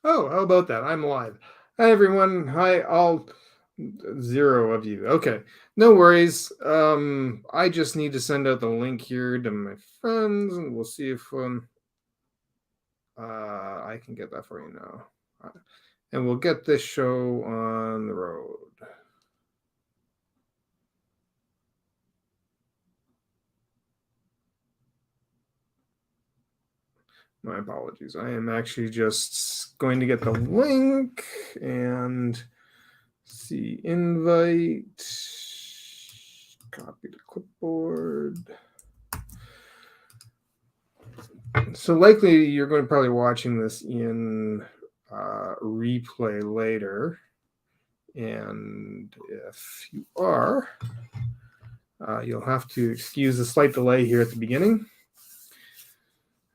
Oh, how about that? I'm live. Hi, everyone. Hi, all 0 of you. Okay, no worries. I just need to send out the link here to my friends, and we'll see if I can get that for you now. And we'll get this show on the road. My apologies. I am actually just going to get the link and see invite, copy the clipboard. So likely you're going to probably watching this in replay later. And if you are, you'll have to excuse the slight delay here at the beginning.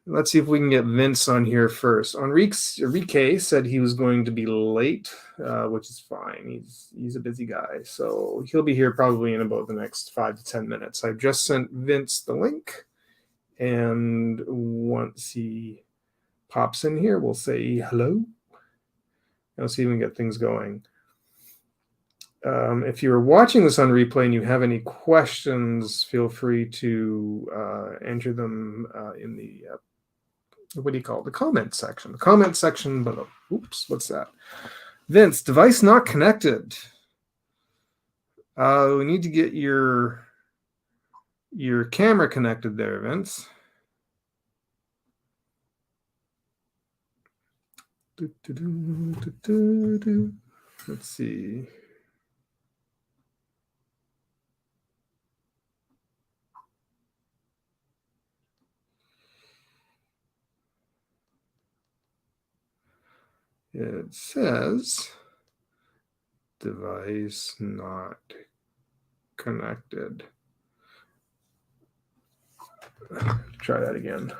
Let's see if we can get Vince on here first. Enrique said he was going to be late, which is fine. He's a busy guy, so he'll be here probably in about the next 5 to 10 minutes. I've just sent Vince the link, and once he pops in here, we'll say hello. Let's see if we can get things going. If you're watching this on replay and you have any questions, feel free to enter them in the what do you call it? The comment section. The comment section below. Oops, what's that? Vince, device not connected. We need to get your camera connected there, Vince. Let's see. It says device not connected. Try that again.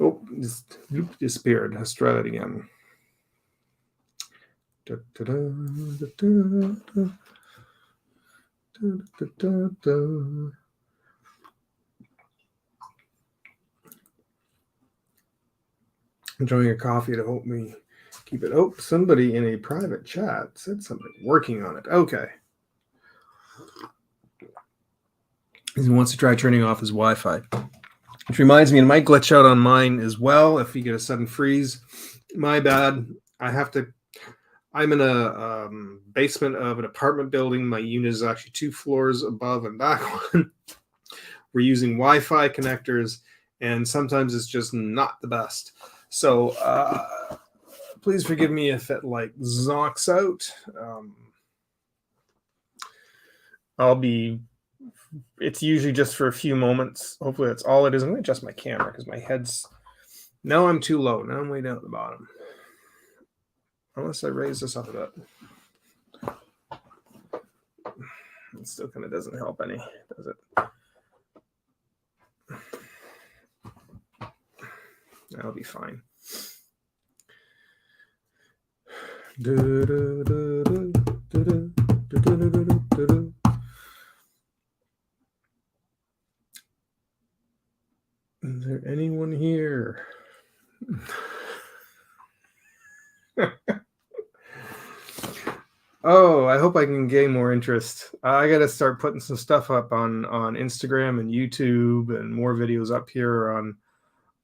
Oh, just disappeared. Let's try that again. Enjoying a coffee to help me keep it. Oh, somebody in a private chat said something. Working on it. Okay. He wants to try turning off his Wi-Fi. Which reminds me, it might glitch out on mine as well if you get a sudden freeze. My bad. I'm in a basement of an apartment building. My unit is actually 2 floors above and back one. We're using Wi-Fi connectors, and sometimes it's just not the best. So please forgive me if it like zonks out. It's usually just for a few moments. Hopefully that's all it is. I'm going to adjust my camera because my head's, now I'm too low. Now I'm way down at the bottom. Unless I raise this up a bit. It still kind of doesn't help any, does it? That'll be fine. Is there anyone here? Oh, I hope I can gain more interest. I got to start putting some stuff up on Instagram and YouTube, and more videos up here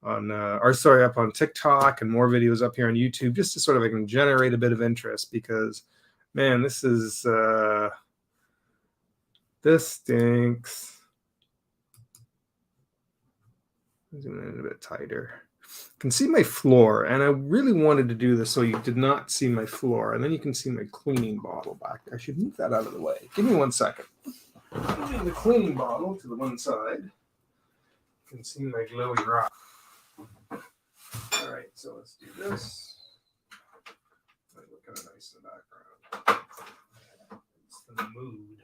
up on TikTok, and more videos up here on YouTube, just to sort of, I can generate a bit of interest, because, man, this stinks. Zoom in a bit tighter. You can see my floor, and I really wanted to do this so you did not see my floor, and then you can see my cleaning bottle back there. I should move that out of the way. Give me 1 second. Moving the cleaning bottle to the one side. You can see my glowy rock. All right, so let's do this. Look kind of nice in the background. It's the mood.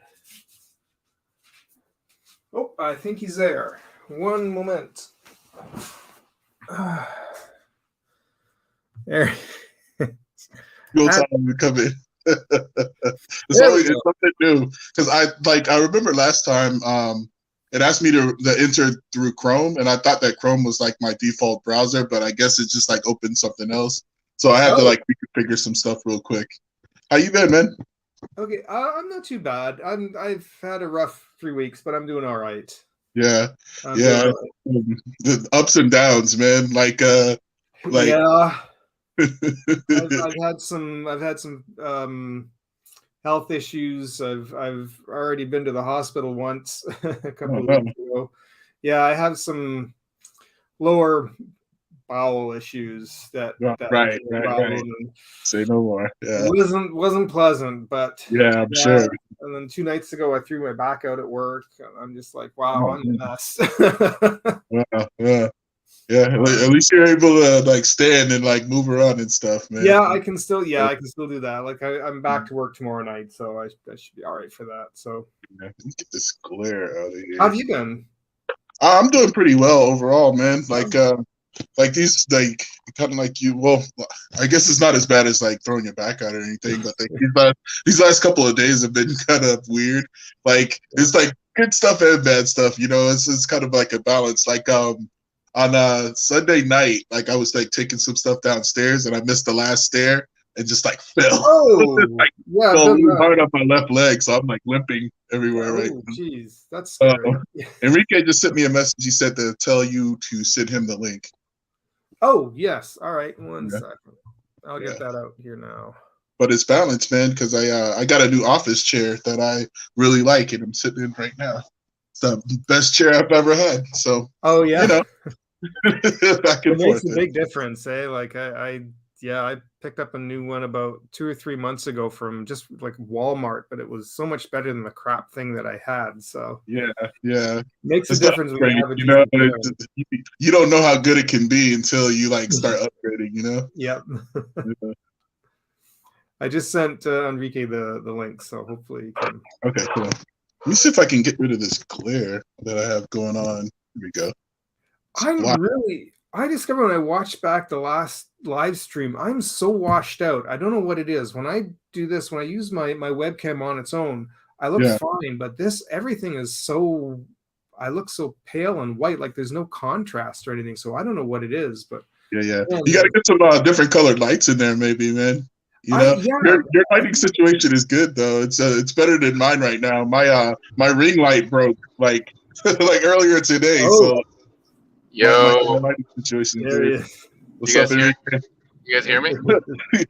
Oh, I think he's there. One moment. There. Real time to come in. It's something new, because I remember last time it asked me to enter through Chrome, and I thought that Chrome was like my default browser, but I guess it just like opened something else. So I had to like reconfigure some stuff real quick. How you been, man? Okay, I'm not too bad. I've had a rough 3 weeks, but I'm doing all right. Yeah, I'm yeah. doing all right. The ups and downs, man. Like Yeah, I've had some health issues. I've already been to the hospital once a couple of weeks ago. Yeah, I have some lower bowel issues that right. problem. Say no more. Yeah, wasn't pleasant, but yeah, I'm sure. And then 2 nights ago, I threw my back out at work. I'm just like, wow, I'm a mess. Yeah. At least you're able to like stand and like move around and stuff, man. Yeah, I can still do that. Like I'm back to work tomorrow night, so I should be all right for that. So Let me get this glare out of here. how have you been? I'm doing pretty well overall, man. Like these, like kind of like you. Well, I guess it's not as bad as like throwing your back out or anything, but like, these last couple of days have been kind of weird. Like it's like good stuff and bad stuff. You know, it's kind of like a balance. Like on Sunday night, like I was like taking some stuff downstairs and I missed the last stair and just like fell. Oh, like, yeah, fell hard up my left leg, so I'm like limping everywhere right now. Jeez, that's scary. Enrique just sent me a message. He said to tell you to send him the link. Oh, yes. All right. One second. I'll get that out here now. But it's balanced, man, because I got a new office chair that I really like, and I'm sitting in right now. It's the best chair I've ever had. So, oh yeah, you know, back and it makes forth. A big difference, eh? Like I picked up a new one about 2 or 3 months ago from just like Walmart, but it was so much better than the crap thing that I had. So yeah, makes a difference when you have a you don't know how good it can be until you like start upgrading. You know. Yep. Yeah. I just sent Enrique the link, so hopefully you can. Okay, cool. Let me see if I can get rid of this glare that I have going on. Here we go. I discovered when I watched back the last live stream, I'm so washed out. I don't know what it is. When I do this, when I use my webcam on its own, I look fine, but everything is so, I look so pale and white, like there's no contrast or anything. So I don't know what it is, but yeah. You got to get some different colored lights in there, maybe, man. You know, your lighting situation is good though. It's better than mine right now. My ring light broke like like earlier today. Oh. So yo, my lighting situation is there good. What's up, Enrique? You guys hear me?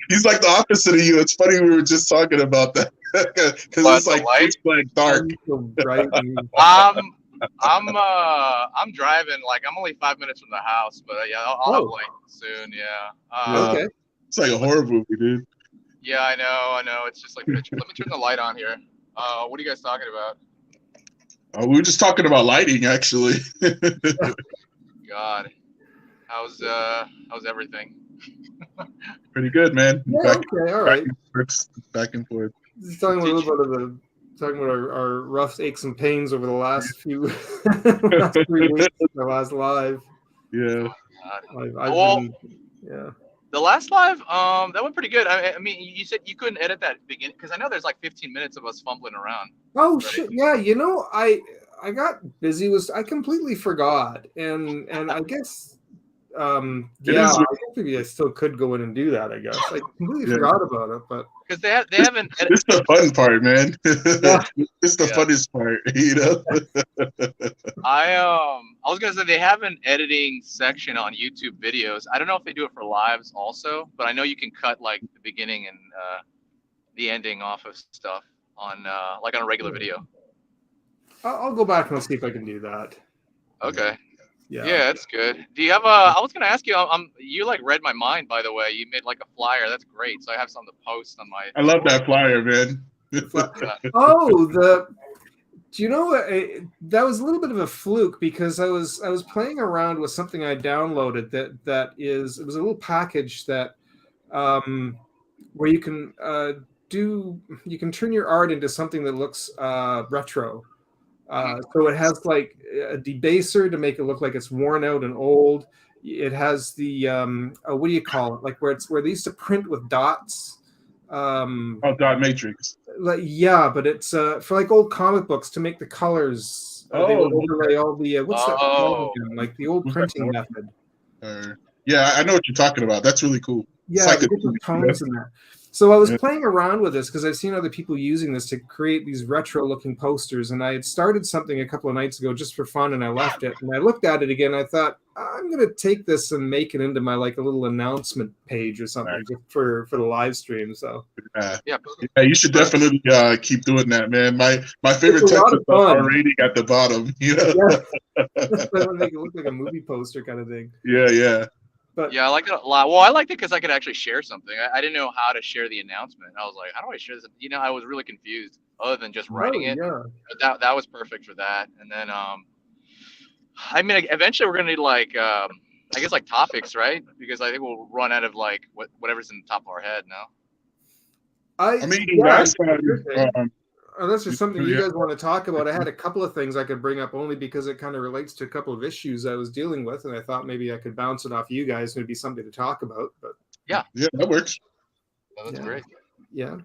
He's like the opposite of you. It's funny we were just talking about that because it's like it's like dark. I'm driving. Like I'm only 5 minutes from the house, but yeah, I'll have light soon. Yeah. Okay. It's like a horror movie, dude. Yeah, I know. It's just like let me turn the light on here. What are you guys talking about? We were just talking about lighting, actually. God, how's everything? Pretty good, man. Yeah, all right. Back and forth. Just talking a little bit talking about our rough aches and pains over the last few 3 weeks, the last live. Yeah. Yeah. The last live, that went pretty good. I mean, you said you couldn't edit that beginning because I know there's like 15 minutes of us fumbling around. Oh right? Shit! Yeah, you know, I got busy. I completely forgot, and I guess, I guess maybe I still could go in and do that. I guess I completely forgot about it, but because they haven't. It's the fun part, man. It's the funnest part, you know. I was gonna say they have an editing section on YouTube videos. I don't know if they do it for lives also, but I know you can cut like the beginning and the ending off of stuff on like on a regular video. I'll go back and I'll see if I can do that. Okay. Yeah, that's good. Do you have I was gonna ask you. You like read my mind, by the way. You made like a flyer. That's great. So I have something to post on my. I love that flyer, man. Do you know that was a little bit of a fluke because I was playing around with something I downloaded it was a little package that where you can turn your art into something that looks retro. So it has like a debaser to make it look like it's worn out and old. It has the what do you call it? Like where they used to print with dots. Dot matrix. Like, yeah, but it's for like old comic books to make the colors They would Oh, overlay all the what's that called Oh. again? Like the old Was that printing North? method. Yeah, I know what you're talking about. That's really cool. It's Yeah, like the a different 2D, tones in that. So I was Yeah. playing around with this because I've seen other people using this to create these retro-looking posters, and I had started something a couple of nights ago just for fun, and I left it. And I looked at it again. And I thought I'm going to take this and make it into my like a little announcement page or something just for the live stream. So Yeah. Yeah. Yeah, you should definitely keep doing that, man. My it's favorite a text lot is of the R fun. rating at the bottom. You know? Yeah, I want to make it look like a movie poster kind of thing. Yeah. But Yeah, I like it a lot. Well, I liked it because I could actually share something. I didn't know how to share the announcement. I was like, how do I share this? You know, I was really confused other than just writing it. yeah, But that was perfect for that. And then, I mean, eventually we're gonna need like, I guess like topics, right? Because I think we'll run out of like whatever's in the top of our head now. I mean, yeah, last sure thing. time, Unless there's something you yeah. guys want to talk about, I had a couple of things I could bring up only because it kind of relates to a couple of issues I was dealing with, and I thought maybe I could bounce it off you guys. It'd be something to talk about. But Yeah, that works. So that's Yeah. great. yeah,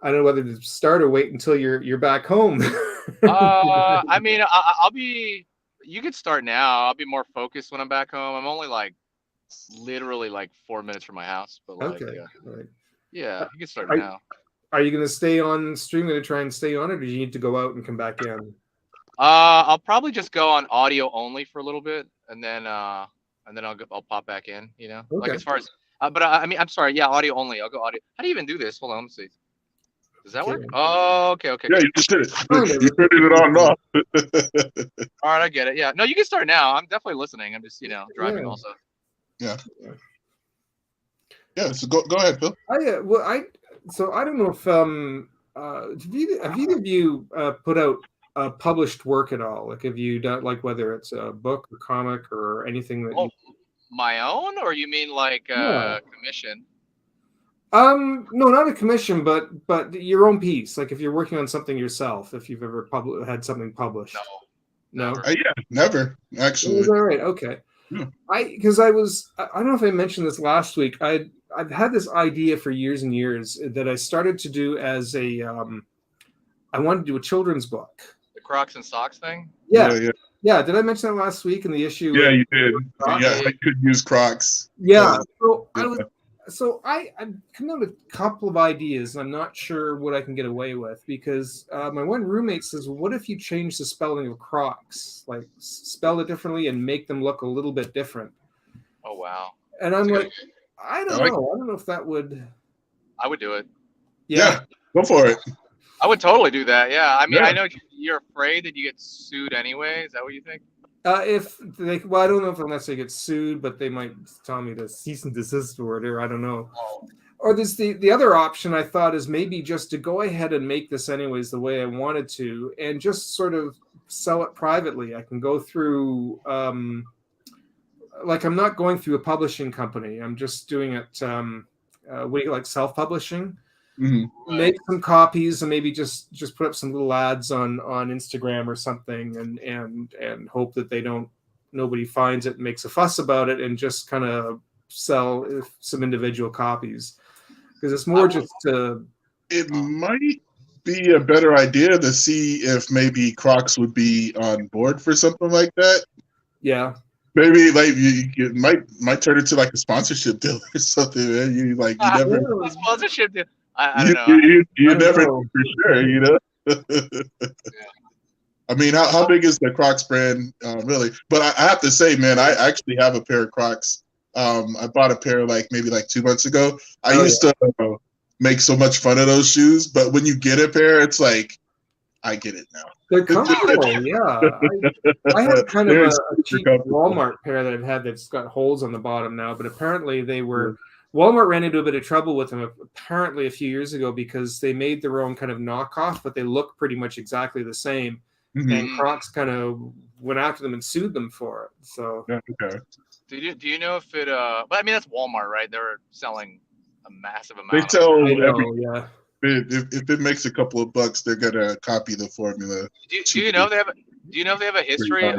I don't know whether to start or wait until you're back home. I mean, I'll be. You could start now. I'll be more focused when I'm back home. I'm only like, literally like 4 minutes from my house, but like, Okay, all right. yeah, you can start Are- now. Are you going to stay on stream? Going to try and stay on it, or do you need to go out and come back in? I'll probably just go on audio only for a little bit, and then I'll pop back in. You know, like Okay. as far as, but I mean, I'm sorry, yeah, audio only. I'll go audio. How do you even do this? Hold on, let's see. Does that work? Okay. Oh, okay. Yeah, you just did it. Kind of. You turned it on and off. All right, I get it. Yeah, no, you can start now. I'm definitely listening. I'm just, driving Yeah. also. Yeah, so go ahead, Phil. So I don't know if have either of you put out published work at all? Like, have you done, like, whether it's a book or comic or anything that Oh, my own, or you mean like Yeah. commission? No, not a commission, but your own piece. Like, if you're working on something yourself, if you've ever had something published. No. No. Never. Yeah, never actually. Is that right? Okay. Yeah. I don't know if I mentioned this last week. I've had this idea for years and years that I started to do as a I wanted to do a children's book. The Crocs and socks thing. Yeah. Yeah. Did I mention that last week in the issue? Yeah, you did. Crocs? Yeah, I could use Crocs. Yeah. So Yeah. I've come up with a couple of ideas, and I'm not sure what I can get away with because my one roommate says, well, "What if you change the spelling of Crocs, like spell it differently and make them look a little bit different?" Oh wow. And I'm That's a like, good I don't like know. I don't know if that would. I would do it. Yeah, go for it. I would totally do that. Yeah. I mean, Yeah. I know you're afraid that you get sued anyway. Is that what you think? If they, well, I don't know if unless they get sued, but they might tell me to cease and desist order. I don't know. Oh. Or there's the other option I thought is maybe just to go ahead and make this anyways the way I wanted to, and just sort of sell it privately. I can go through, like, I'm not going through a publishing company. I'm just doing it, like self-publishing. Mm-hmm. Make some copies and maybe just put up some little ads on Instagram or something, and hope that nobody finds it and makes a fuss about it, and just kind of sell some individual copies, because it's more just to. It might be a better idea to see if maybe Crocs would be on board for something like that. Yeah. Maybe like you might turn into like a sponsorship deal or something. Man. You never. A sponsorship deal. I don't know. You never know. know for sure, you know. I mean, how big is the Crocs brand really? But I have to say, man, I actually have a pair of Crocs. I bought a pair maybe 2 months ago. I used to make so much fun of those shoes, but when you get a pair, it's like, I get it now. They're comfortable, yeah. I have kind of a cheap Walmart pair that I've had that's got holes on the bottom now, but apparently they were. Walmart ran into a bit of trouble with them apparently a few years ago because they made their own kind of knockoff, but they look pretty much exactly the same. Mm-hmm. And Crocs kind of went after them and sued them for it. So, okay. Do you know if it? But I mean, that's Walmart, right? They're selling a massive amount. They sell yeah. If it makes a couple of bucks, they're gonna copy the formula. Do you know they have? Do you know if they have a history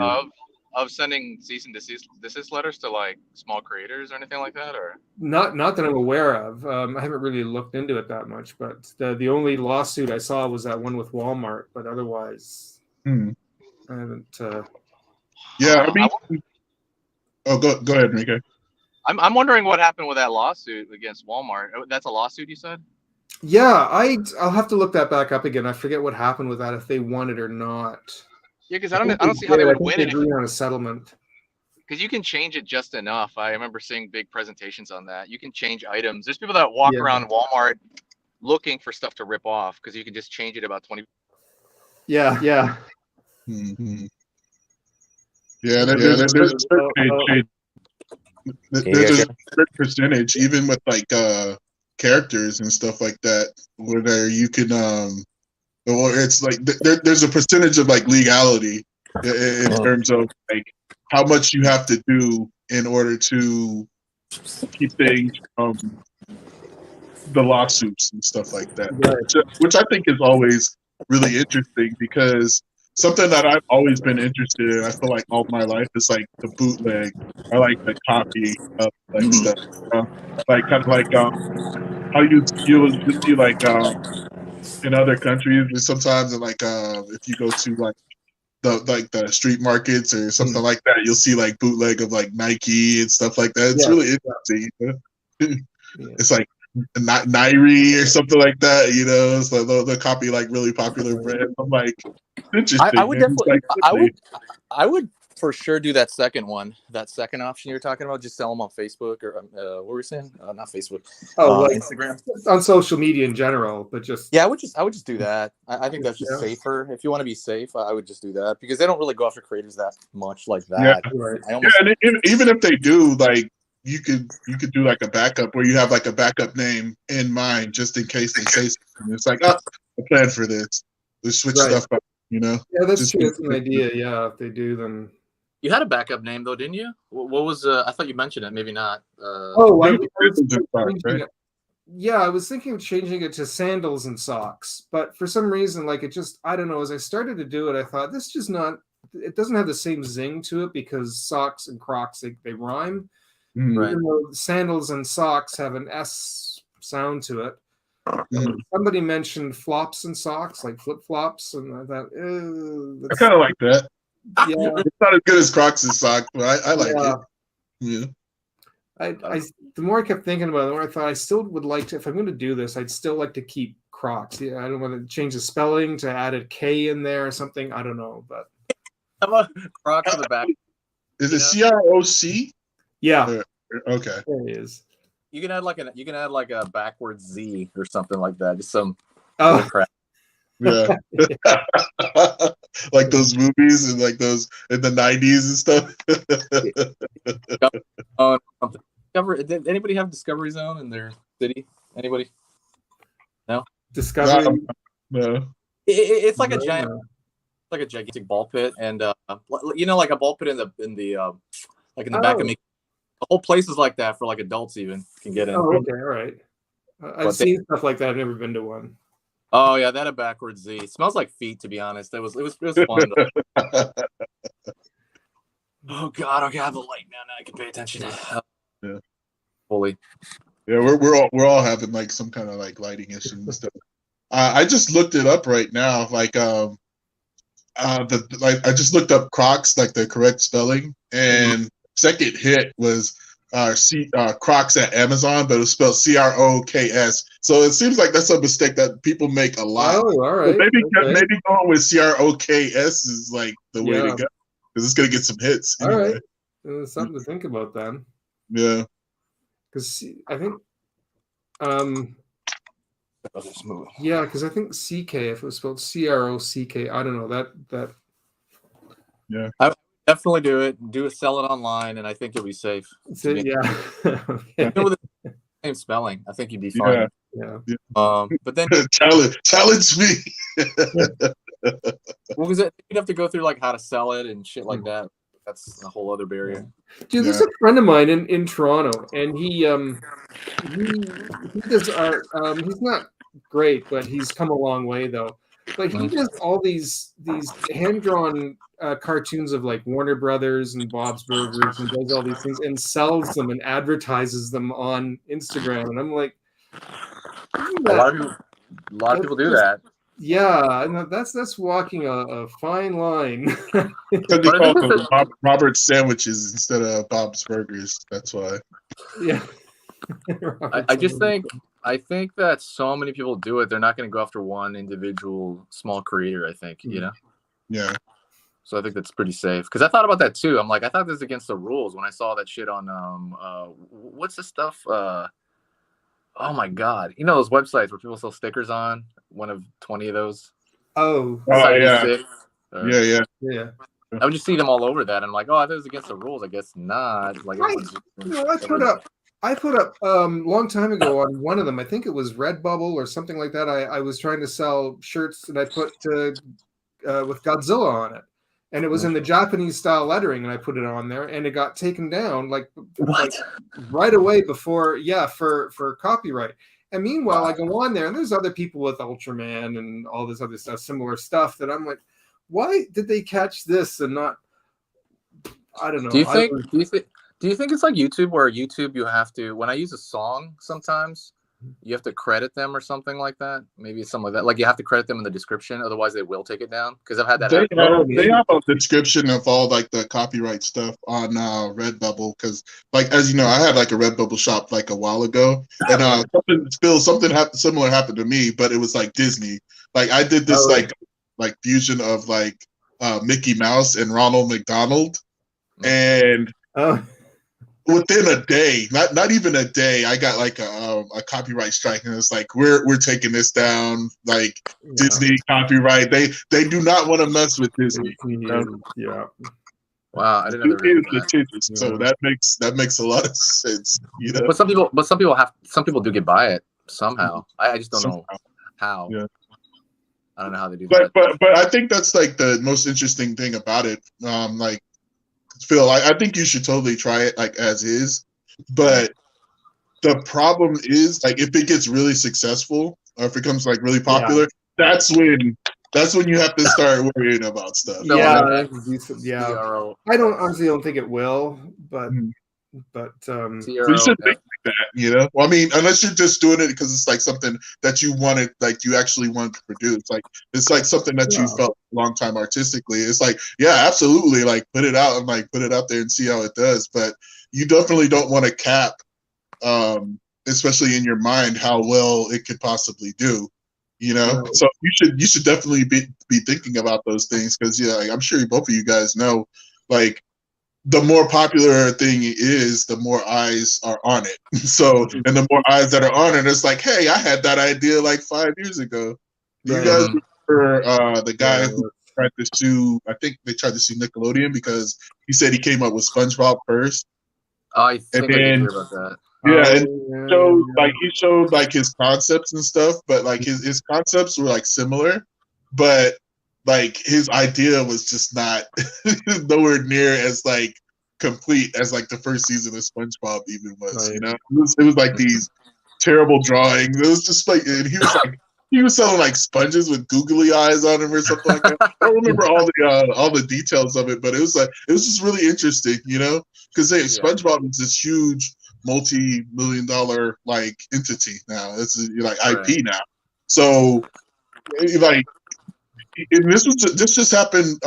of sending cease and desist letters to like small creators or anything like that, or not that I'm aware of. I haven't really looked into it that much, but the only lawsuit I saw was that one with Walmart. But otherwise, I haven't. Yeah, I mean, go ahead, Enrique. I'm wondering what happened with that lawsuit against Walmart. That's a lawsuit, you said? Yeah, I'll have to look that back up again. I forget what happened with that, if they won it or not. Yeah, because I don't see how they I would think win they it. agreed on a settlement. Because you can change it just enough. I remember seeing big presentations on that. You can change items. There's people that walk around Walmart looking for stuff to rip off because you can just change it about 20. Yeah. Mm-hmm. Yeah, there's a certain percentage, even with like characters and stuff like that, where you can or it's like there's a percentage of like legality in terms of like how much you have to do in order to keep things from the lawsuits and stuff like that, which I think is always really interesting, because something that I've always been interested in, I feel like all my life, is like the bootleg. I like the copy of like stuff, like kind of like how you see like in other countries, sometimes like if you go to like the street markets or something like that, you'll see like bootleg of like Nike and stuff like that. It's really interesting. It's like Nairi or something like that, you know. It's like they'll copy like really popular brands. I'm like, interesting. I would definitely, like, I would for sure do that second one, that second option you're talking about. Just sell them on Facebook or what were we saying? Not Facebook. Like Instagram, on social media in general, but just I would just do that. I think that's just safer. If you want to be safe, I would just do that, because they don't really go after creators that much like that. And even if they do, like you could do like a backup where you have like a backup name in mind just in case they say something. It's like, I plan for this. Let's switch stuff up, you know. Yeah, that's true. That's an idea. Yeah, if they do, then. You had a backup name though, didn't you? What was? I thought you mentioned it. Maybe not. I was thinking of changing it to Sandals and Socks, but for some reason, like it just, I don't know. As I started to do it, I thought this just not. It doesn't have the same zing to it, because socks and Crocs they rhyme. Right. Even though Sandals and Socks have an S sound to it. Somebody mentioned flops and socks, like flip flops, and I thought, I kind of like that. Yeah, it's not as good as Crocs and socks, but I like it. Yeah. The more I kept thinking about it, the more I thought I still would like to. If I'm going to do this, I'd still like to keep Crocs. Yeah, I don't want to change the spelling to add a K in there or something. I don't know, but how about Crocs in the back? Is it CROC? Yeah. Okay. There it is. You can add like a backwards Z or something like that. Just some crap. Yeah. Like those movies and like those in the 90s and stuff. Did anybody have Discovery Zone in their city? Anybody? No. Discovery. No. It's like a giant, like a gigantic ball pit, and like a ball pit in the like in the back of me. The whole place is like that for like adults even can get in. Oh, okay, all right. I've seen stuff like that. I've never been to one. Oh yeah, that a backwards Z. It smells like feet, to be honest. It was fun. Oh God, okay, I have the light now. Now I can pay attention. Yeah. Fully. Yeah, we're all having like some kind of like lighting issues and stuff. I just looked it up right now. Like I just looked up Crocs, like the correct spelling, and second hit was Crocs at Amazon, but it was spelled CROKS. So it seems like that's a mistake that people make a lot. Oh, all right. Maybe going with CROKS is like the way to go, because it's gonna get some hits. All anyway. right, there's something to think about then. Yeah, because I think, because I think CK, if it was spelled CROCK, I don't know that. Yeah. I would definitely do it. Sell it online, and I think you'll be safe. Yeah. Even with the same spelling, I think you'd be fine. Yeah. But then challenge me. Well, because you'd have to go through like how to sell it and shit like that. That's a whole other barrier. Dude, there's a friend of mine in Toronto, and he does art. He's not great, but he's come a long way though. But he does all these hand drawn cartoons of like Warner Brothers and Bob's Burgers, and does all these things and sells them and advertises them on Instagram. And I'm like, a lot of people do that. Yeah, no, that's walking a fine line. Because they But I call think them it's Robert's sandwiches instead of Bob's Burgers. That's why. Yeah. I think that so many people do it. They're not going to go after one individual small creator. I think Yeah. So I think that's pretty safe. Because I thought about that too. I'm like, I thought this was against the rules when I saw that shit on what's the stuff? Oh my god, you know those websites where people sell stickers on? One of 20 of those. Oh, yeah. 76. Yeah. I would just see them all over that. And I'm like, oh, I thought it was against the rules. I guess not. Like, I put up long time ago on one of them. I think it was Redbubble or something like that. I was trying to sell shirts and I put with Godzilla on it, and it was in the Japanese style lettering, and I put it on there, and it got taken down like right away for copyright. And meanwhile, I go on there, and there's other people with Ultraman and all this other stuff, similar stuff that I'm like, why did they catch this and not? I don't know. Do you think it's like YouTube, where YouTube you have to, when I use a song sometimes you have to credit them or something like that? Maybe it's something like that. Like you have to credit them in the description, otherwise they will take it down. Because I've had that. They have a description of all like the copyright stuff on Redbubble. Because like as you know, I had like a Redbubble shop like a while ago, and something similar happened to me, but it was like Disney. Like I did this like fusion of like Mickey Mouse and Ronald McDonald, and within a day, not even a day, I got like a copyright strike, and it's like we're taking this down. Like Disney copyright, they do not want to mess with Disney. Yeah. Wow, I didn't know that. So that makes a lot of sense, you know. But some people do get by it somehow. I just don't know how. Yeah. I don't know how they do that. But I think that's like the most interesting thing about it. Like Phil, I think you should totally try it like as is. But the problem is like if it gets really successful or if it becomes like really popular, that's when you have to start worrying about stuff. Yeah. I honestly don't think it will, but you should think like that, you know. Well, I mean, unless you're just doing it because it's like something that you wanted, like you actually want to produce. Like it's like something that you felt a long time artistically. It's like, yeah, absolutely, like put it out and like put it out there and see how it does. But you definitely don't want to cap, especially in your mind, how well it could possibly do. You know, so you should definitely be thinking about those things because like, I'm sure both of you guys know, like. The more popular a thing is, the more eyes are on it. So, and the more eyes that are on it, it's like, hey, I had that idea like 5 years ago. Do you guys remember the guy who tried to sue? I think they tried to sue Nickelodeon because he said he came up with SpongeBob first. I think I did hear about that. Yeah, he showed like his concepts and stuff, but like his concepts were like similar, but like his idea was just not nowhere near as like complete as like the first season of SpongeBob even was. You know, it was like these terrible drawings. It was just like, and he was selling like sponges with googly eyes on them or something like that. I don't remember all the details of it, but it was just really interesting, you know, because SpongeBob is this huge multi-million-dollar like entity now. It's like IP now, so like. And this just happened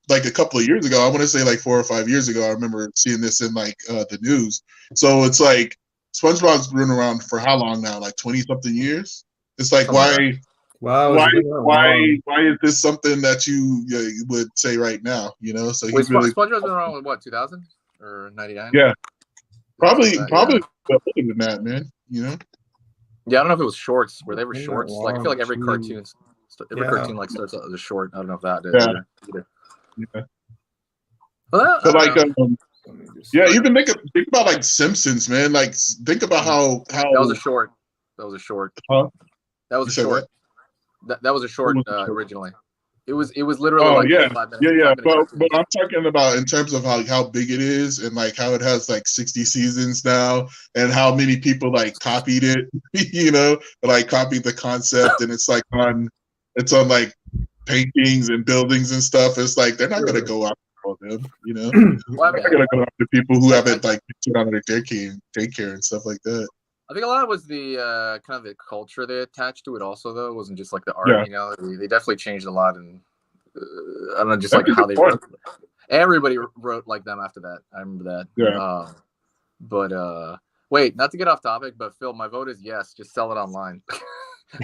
like a couple of years ago. I want to say like 4 or 5 years ago. I remember seeing this in like the news. So it's like SpongeBob's been around for how long now? Like 20-something years. It's like why is this something that you would say right now? You know, so he's really SpongeBob's been around with what 2000 or 99? Yeah, probably older than that, man. You know. Yeah, I don't know if it was shorts where they were shorts. Like I feel like every cartoon like starts out as a short. I don't know if that did either. Yeah. Well, but like, even think about like Simpsons, man. Like, think about how that was a short. Huh? That was a short. That was a short originally. It was literally. Oh, like yeah, 5 minutes, yeah. 5 minutes But I'm talking about in terms of how big it is and like how it has like 60 seasons now and how many people like copied it. You know, like copied the concept and it's like on like paintings and buildings and stuff. It's like they're not gonna go after all them, you know. They're not gonna go after people who haven't like put on their daycare and stuff like that. I think a lot was the kind of the culture they attached to it. Also, though, it wasn't just like the art. Yeah. You know, they definitely changed a lot, and I don't know, just That'd like be how they fun. wrote. Everybody wrote like them after that. I remember that. Yeah. But wait, not to get off topic, but Phil, my vote is yes. Just sell it online.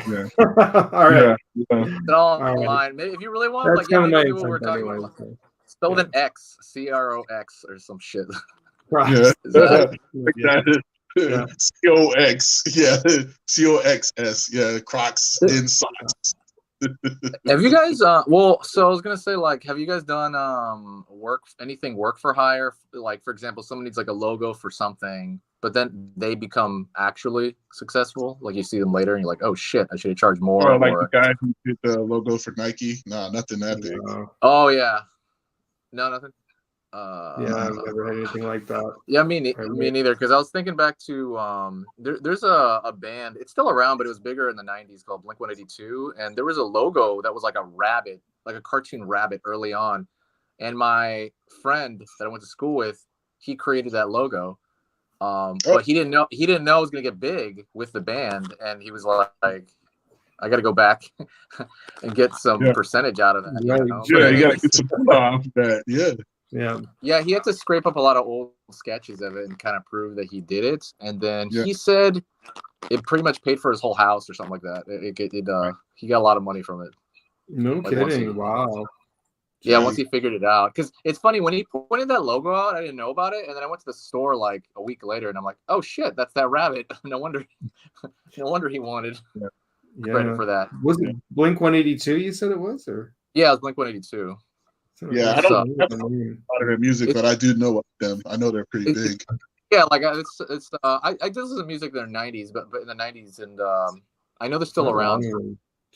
Yeah. All right. Yeah. It's all All right. online. Maybe if you really want, That's like, yeah, kind of maybe my do what we're intent talking anyway. about. So. Spell with an X, CROX or some shit. Right. Yeah. Is that Like Yeah. that. Yeah. COX. Yeah. COXS. Yeah. Crocs in socks. have you guys well, so I was gonna say, like, have you guys done work for hire? Like, for example, someone needs like a logo for something, but then they become actually successful. Like, you see them later and you're like, oh shit, I should have charged more. Or like or the guy who did the logo for Nike. Nah, nothing that big. oh yeah, no, nothing. Yeah, I've never had anything like that. Yeah, me neither. Because I was thinking back to there's a band. It's still around, but it was bigger in the '90s called Blink 182, and there was a logo that was like a rabbit, like a cartoon rabbit, early on. And my friend that I went to school with, he created that logo, but he didn't know it was gonna get big with the band, and he was like, I got to go back and get some percentage out of that. Right. You know? Yeah, you gotta get some off that. Yeah. Yeah. He had to scrape up a lot of old sketches of it and kind of prove that he did it. And then Yeah. he said it pretty much paid for his whole house or something like that. He got a lot of money from it. No Like, once kidding. Wow. Yeah, once he figured it out. Because it's funny, when he pointed that logo out, I didn't know about it. And then I went to the store like a week later and I'm like, oh shit, that's that rabbit. No wonder he wanted credit for that. Was it Blink 182 you said it was? Or Yeah, it was Blink 182. Yeah, I don't have a lot of their music, but I do know them. I know they're pretty big. Yeah, like I did listen to music in the '90s, but in the '90s, and I know they're still around.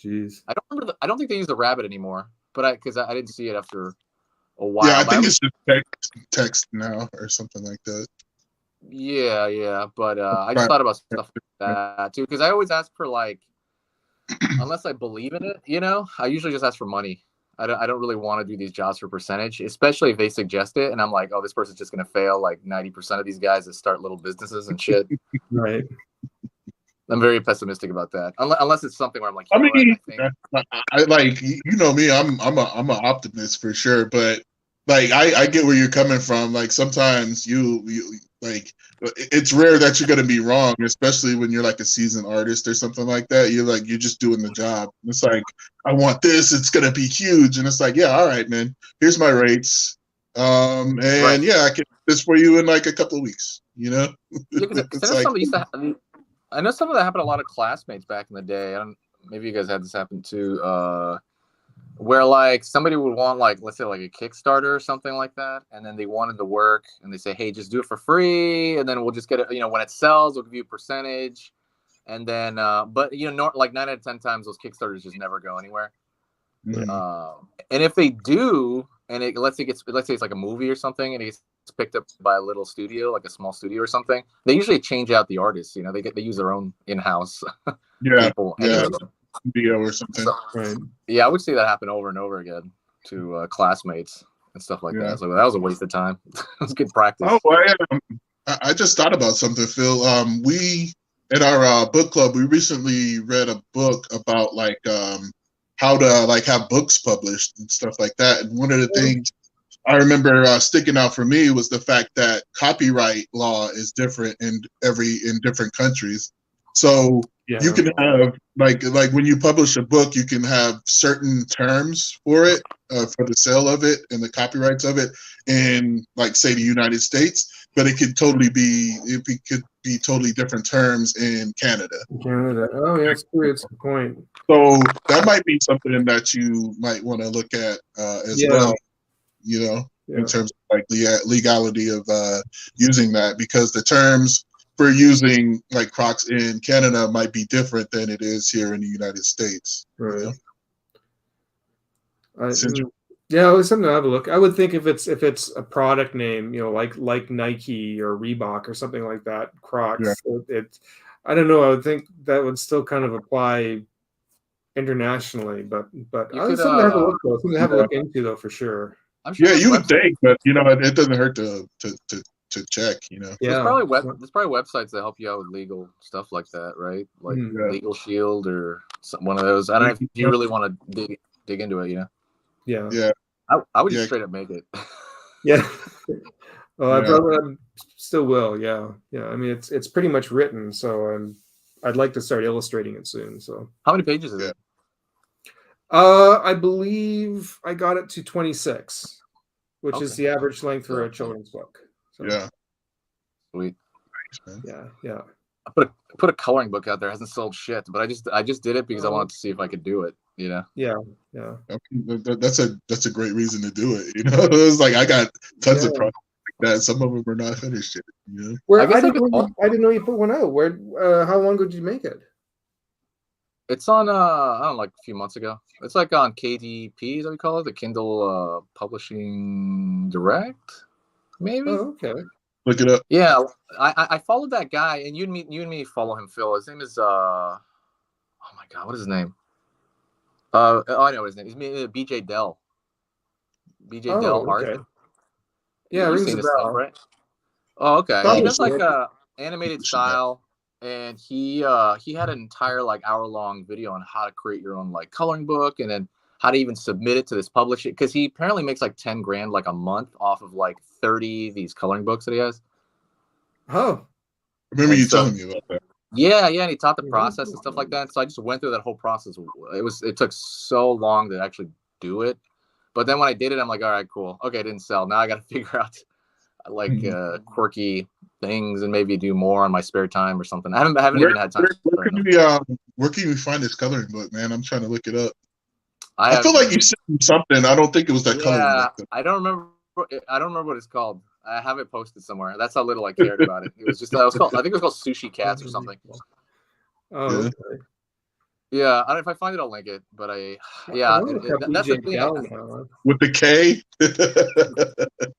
Jeez, I don't remember. I don't think they use the rabbit anymore, but because I didn't see it after a while. Yeah, I think it's just text now or something like that. Yeah, but I just thought about stuff like that too, because I always ask for, like, unless I believe in it, you know, I usually just ask for money. I don't really want to do these jobs for percentage, especially if they suggest it and I'm like, oh, this person's just gonna fail. Like 90% of these guys that start little businesses and shit. Right. I'm very pessimistic about that, unless it's something where I'm like, I mean, I like, you know me, I'm an optimist for sure, but like I get where you're coming from. Like sometimes you like, it's rare that you're gonna be wrong, especially when you're like a seasoned artist or something like that. You're just doing the job. It's like, I want this, it's gonna be huge, and it's like, yeah, all right, man, here's my rates, and yeah, I can do this for you in like a couple of weeks, you know. Yeah, I know some of that happened to a lot of classmates back in the day. Maybe you guys had this happen too, where like somebody would want, like, let's say like a Kickstarter or something like that, and then they wanted the work and they say, hey, just do it for free, and then we'll just get it, you know, when it sells we'll give you a percentage, and then but you know, like 9 out of 10 times those Kickstarters just never go anywhere. And if they do, and let's say it's like a movie or something, and it gets picked up by a little studio, like a small studio or something, they usually change out the artists. You know, they use their own in-house people. Video or something. Right. Yeah, I would see that happen over and over again to classmates and stuff like that. So that was a waste of time. It was good practice. Oh, I just thought about something, Phil. We in our book club, we recently read a book about like how to like have books published and stuff like that. And one of the things I remember sticking out for me was the fact that copyright law is different in different countries. So you can have like when you publish a book, you can have certain terms for it, for the sale of it and the copyrights of it in, like, say, the United States, but it could be totally different terms in Canada. Oh yeah, that's true. It's a good point. So that might be something that you might want to look at as well, you know, in terms of like legality of using that, because the terms for using like Crocs in Canada might be different than it is here in the United States. Right. Yeah, it was something to have a look. I would think if it's a product name, you know, like Nike or Reebok or something like that, Crocs. I don't know. I would think that would still kind of apply internationally, but something to have a look though. Something to have a look into though, for sure. Sure you would think, but you know, it doesn't hurt to to check. You know. Yeah. There's probably websites that help you out with legal stuff like that, right? Like Mhm. Legal Shield or one of those. I don't know if you really want to dig into it, you know. Yeah. Yeah. I would just Yeah. straight up make it. Yeah. Well, I Yeah. probably still will. Yeah. Yeah. I mean, it's pretty much written, so I'd like to start illustrating it soon. So. How many pages is Yeah. it? I believe I got it to 26, which is Okay. the average length for Yeah. a children's book. So, Yeah. Sweet. Man. Yeah. Yeah. I put a coloring book out there. It hasn't sold shit, but I just did it because I wanted to see if I could do it. You know. Yeah. Yeah. That's a great reason to do it. You know, it's like I got tons of Yeah. projects like that. Some of them are not finished yet. You know. Where I I guess didn't know you put one out. Where? How long ago did you make it? It's on I don't know, like a few months ago. It's like on KDP, is that we call it, the Kindle Publishing Direct, maybe. Oh, okay. Look it up. Yeah, I followed that guy, and you and me follow him, Phil. His name is oh my god, what is his name? Oh, I know his name. He's BJ Dell. BJ Dell Oh, Art. okay. Yeah, You've rings seen a his stuff, bell. right? Oh, okay. He Probably does like should. a animated Should have. style, and he had an entire like hour-long video on how to create your own like coloring book, and then how to even submit it to this publisher, because he apparently makes like 10 grand like a month off of like 30 these coloring books that he has. Oh, I remember And you so- telling me about that. Yeah, and he taught the Mhm. process and stuff like that. So I just went through that whole process. It took so long to actually do it, but then when I did it, I'm like, all right, cool. Okay, it didn't sell. Now I got to figure out like quirky things and maybe do more on my spare time or something. I haven't even had time. Where can we find this coloring book, man? I'm trying to look it up. I I feel like you sent me something. I don't think it was that coloring Yeah, book. I don't remember. I don't remember what it's called. I have it posted somewhere. That's how little I cared about it. It was just. I think it was called Sushi Cats or something. Oh, Yeah. okay. Yeah, I don't know if I find it, I'll link it. But I yeah, wanna look up that's the BJ thing. Dell now. With the K?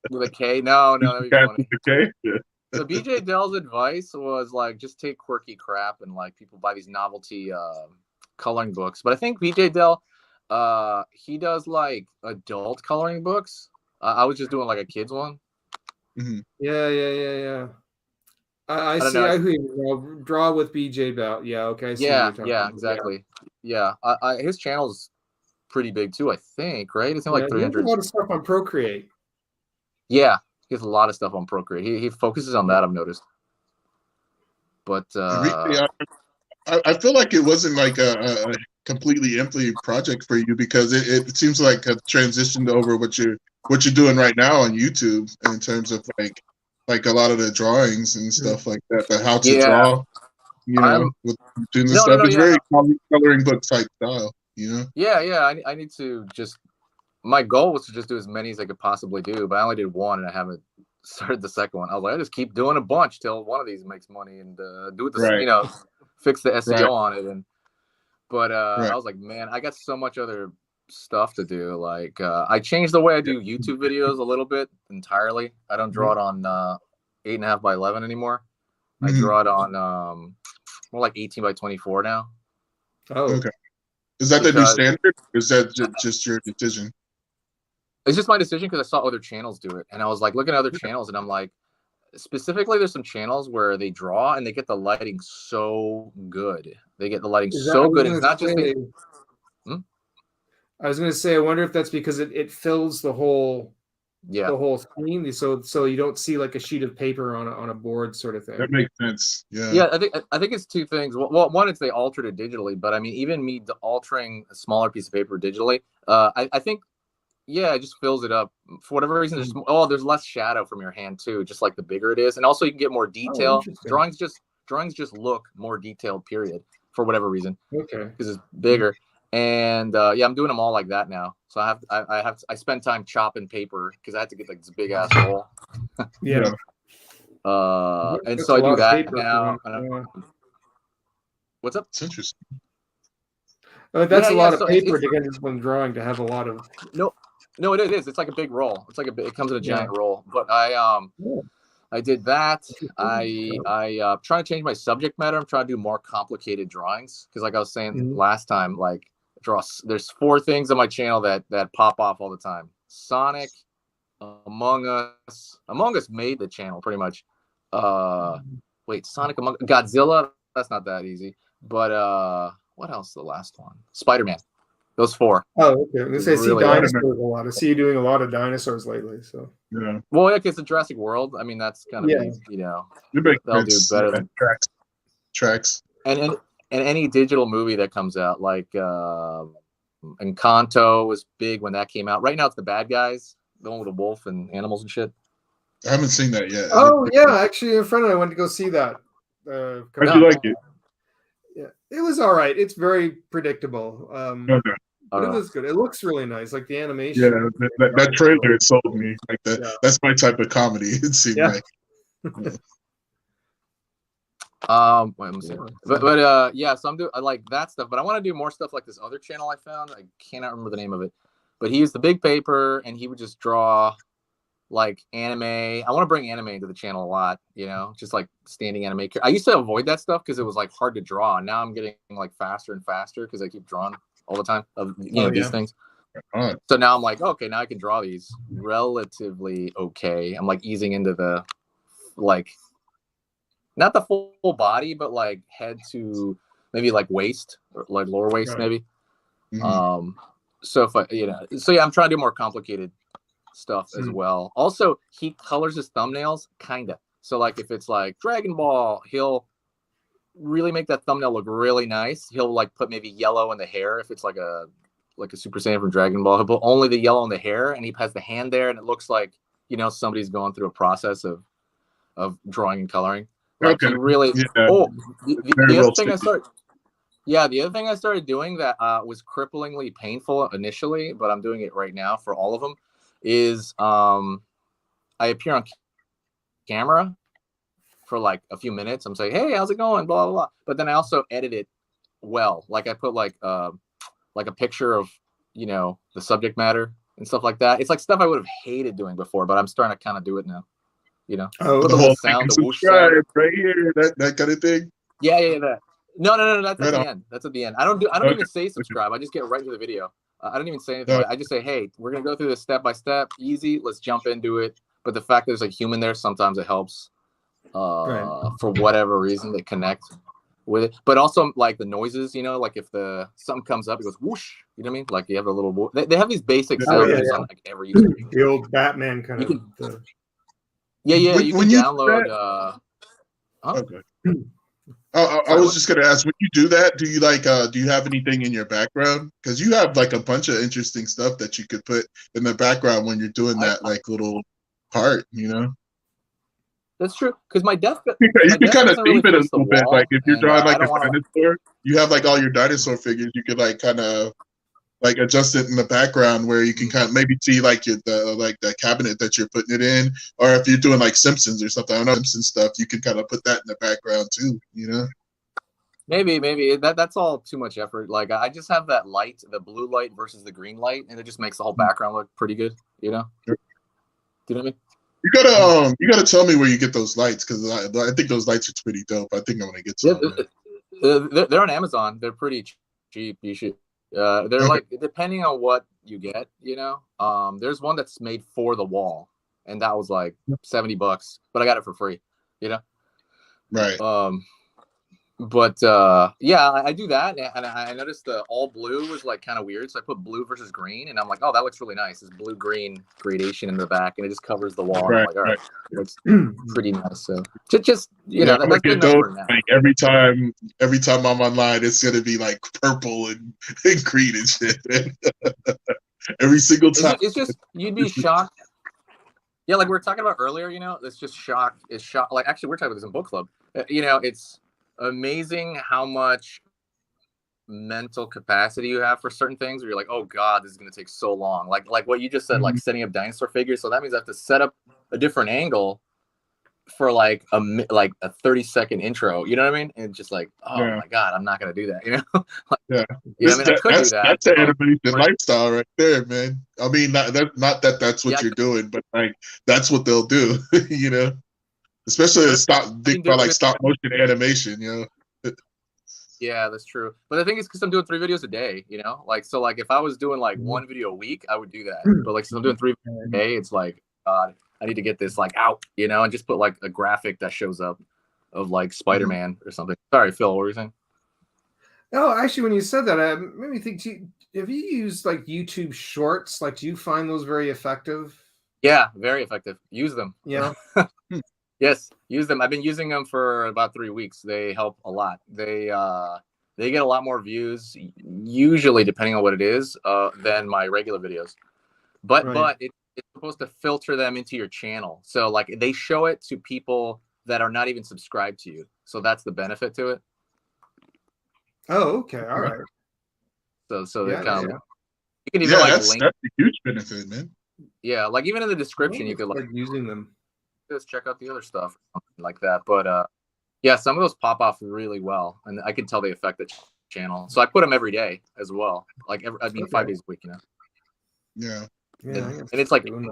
With a K. No, that'd be Cat funny. with the K? Yeah. So BJ Dell's advice was like just take quirky crap, and like people buy these novelty coloring books. But I think BJ Dell, he does like adult coloring books. I was just doing like a kids one. Mm-hmm. Yeah. I don't see. know. I hear you now. Draw with BJ Bell. Yeah. Okay. I see what Yeah, you're talking yeah, about. exactly. Yeah, his channel's pretty big too, I think, right? It's Yeah. like He has a 300. lot of stuff on Procreate. Yeah, he has a lot of stuff on Procreate. He focuses on that, I've noticed. But I feel like it wasn't like a completely empty project for you, because it seems like a transitioned over what you're doing right now on YouTube in terms of like a lot of the drawings and stuff like that, the how to Yeah. draw, you know, with cartoons and stuff. It's very coloring book type style, you know. Yeah. I need to just. My goal was to just do as many as I could possibly do, but I only did one, and I haven't started the second one. I was like, I just keep doing a bunch till one of these makes money, and do it Right. you know, fix the SEO Right. on it. But Right. I was like, man, I got so much other stuff to do. Like I changed the way I do YouTube videos a little bit entirely. I don't draw it on 8.5 by 11 anymore. I draw it on more like 18 by 24 now. Oh, Okay. Is that the new standard? Or is that just your decision? It's just my decision because I saw other channels do it, and I was like looking at other channels, and I'm like, specifically, there's some channels where they draw and they get the lighting so good. They get the lighting so good. It's not just I was going to say, I wonder if that's because it fills the whole screen, so you don't see like a sheet of paper on a board sort of thing. That makes sense. Yeah. Yeah, I think it's two things. Well, one is they altered it digitally, but I mean, even me altering a smaller piece of paper digitally, I think. Yeah, it just fills it up for whatever reason. There's less shadow from your hand too, just like the bigger it is, and also you can get more detail. Drawings just look more detailed. Period, for whatever reason. Okay. Because it's bigger, and yeah, I'm doing them all like that now. So I spend time chopping paper because I had to get like this big ass roll. Yeah. And so I do that now. What's up? It's interesting. That's a lot of paper to get one drawing to have a lot of. No, it is. It's like a big roll. It's like it comes in a giant roll. But I did that. I trying to change my subject matter. I'm trying to do more complicated drawings because, like I was saying last time, like there's 4 things on my channel that pop off all the time: Sonic, Among Us. Among Us made the channel pretty much. Wait, Sonic Among Godzilla. That's not that easy. But what else? The last one, Spider-Man. Those 4. Oh, okay. I'm gonna say, I see Really dinosaurs a lot. I see you doing a lot of dinosaurs lately. So Yeah, Well, yeah, it's a Jurassic World. I mean, that's kind of Yeah. easy, you know. you make They'll do sense. better Yeah, than tracks. and any digital movie that comes out, like Encanto was big when that came out. Right now, it's The Bad Guys, the one with the wolf and animals and shit. I haven't seen that yet. Oh yeah, actually, a friend and I went to go see that. How'd you like it? Yeah, it was all right. It's very predictable, Okay. but it was good. It looks really nice, like the animation. Yeah, that trailer it sold me. Like that. Yeah. That's my type of comedy. It seemed Yeah. like. Wait, let me see. But yeah, so I'm doing, I like that stuff, but I want to do more stuff like this other channel I found. I cannot remember the name of it, but he used the big paper and he would just draw like anime. I want to bring anime into the channel a lot, you know, just like standing anime. I used to avoid that stuff because it was like hard to draw. Now I'm getting like faster and faster because I keep drawing all the time of these things. So now I'm like, okay, now I can draw these relatively okay. I'm like easing into the like not the full body, but like head to maybe like waist or like lower waist, Right. maybe. Mhm. So if I, so yeah, I'm trying to do more complicated stuff as well. Also, he colors his thumbnails kinda. So like if it's like Dragon Ball, he'll really make that thumbnail look really nice. He'll like put maybe yellow in the hair if it's like a Super Saiyan from Dragon Ball. He'll put only the yellow in the hair, and he has the hand there, and it looks like somebody's going through a process of drawing and coloring. Like Okay. he really. Yeah. Oh, Very the well other thing I stated. started. Yeah, the other thing I started doing that was cripplingly painful initially, but I'm doing it right now for all of them, is I appear on camera for like a few minutes. I'm saying, hey, how's it going? Blah, blah, blah. But then I also edit it well. Like I put like a picture of, the subject matter and stuff like that. It's like stuff I would have hated doing before, but I'm starting to kind of do it now. Oh, Put the The little whole sound, thing, the whoosh sound. subscribe right here, that kind of thing. Yeah, that. No, that's Right at the on. end. That's at the end. I don't Okay. even say subscribe. I just get right to the video. I don't even say anything. No. I just say, hey, we're gonna go through this step by step, easy. Let's jump into it. But the fact that there's a human there, sometimes it helps. Right. For whatever reason, they connect with it. But also like the noises, like if something comes up, it goes whoosh. You know what I mean? Like you have a little. They have these basic Oh, sound yeah, cues yeah. on like every YouTube. The old Batman kind You of. can- Yeah. You When can you do download. that- Huh? Okay. I Sorry, was what? just gonna ask, when you do that, do you do you have anything in your background? Because you have like a bunch of interesting stuff that you could put in the background when you're doing that like little part, That's true. Because my desk. You can kind of doesn't theme really it a face the little bit. wall, Like if you're and drawing I like a don't want to. dinosaur, you have like all your dinosaur figures. You could like kind of like adjust it in the background where you can kind of maybe see like the cabinet that you're putting it in, or if you're doing like Simpsons or something, I don't know, Simpsons stuff, you can kind of put that in the background too. Maybe that's all too much effort. Like I just have that light, the blue light versus the green light, and it just makes the whole background look pretty good. Do you know what I mean? You gotta tell me where you get those lights, because I think those lights are pretty dope. I think I'm gonna get some. They're on Amazon. They're pretty cheap. You should. They're like depending on what you get. There's one that's made for the wall, and that was like $70, but I got it for free. Right. But yeah, I do that, and I noticed the all blue was like kind of weird, so I put blue versus green, and I'm like, oh, that looks really nice. This blue green gradation in the back, and it just covers the wall. And I'm like, all right, looks pretty nice. So just I'm that's gonna good get enough those. for now. Like every time I'm online, it's gonna be like purple and green and shit. Every single time. It's just you'd be shocked. Yeah, like we were talking about earlier, it's just shock. It's shock. Like actually, we're talking about this in book club. It's amazing how much mental capacity you have for certain things where you're like, oh god, this is going to take so long, like what you just said, like setting up dinosaur figures. So that means I have to set up a different angle for like a 30-second intro, you know what I mean? And just like, oh my god, I'm not going to do that, Yeah, I mean, I could do that. That's the animation lifestyle right there, man. I mean, not that that's what you're doing, but like that's what they'll do. Especially stop motion animation. Yeah, that's true. But the thing is, because I'm doing 3 videos a day, like, so like if I was doing like 1 video a week, I would do that. But like, since I'm doing 3 videos a day, it's like God, I need to get this like out, you know, and just put like a graphic that shows up of like Spider-Man or something. Sorry, Phil, what were you saying? Oh, actually, when you said that, it made me think. Have you used like YouTube Shorts? Like, do you find those very effective? Yeah, very effective. Use them. Yeah. Yes, use them. I've been using them for about 3 weeks. They help a lot. They get a lot more views, usually depending on what it is, than my regular videos. But Right. it's supposed to filter them into your channel. So like they show it to people that are not even subscribed to you. So that's the benefit to it. Oh, okay. All right. So they Yeah. come. Yeah. You can even Yeah, like that's link. a huge benefit, man. Yeah, like even in the description, I'll you could like start using them. just check out the other stuff or something like that. But yeah, some of those pop off really well, and I can tell they affect the channel. So I put them every day as well. Like Okay. 5 days a week, you know. Yeah. Yeah. And it's like, doing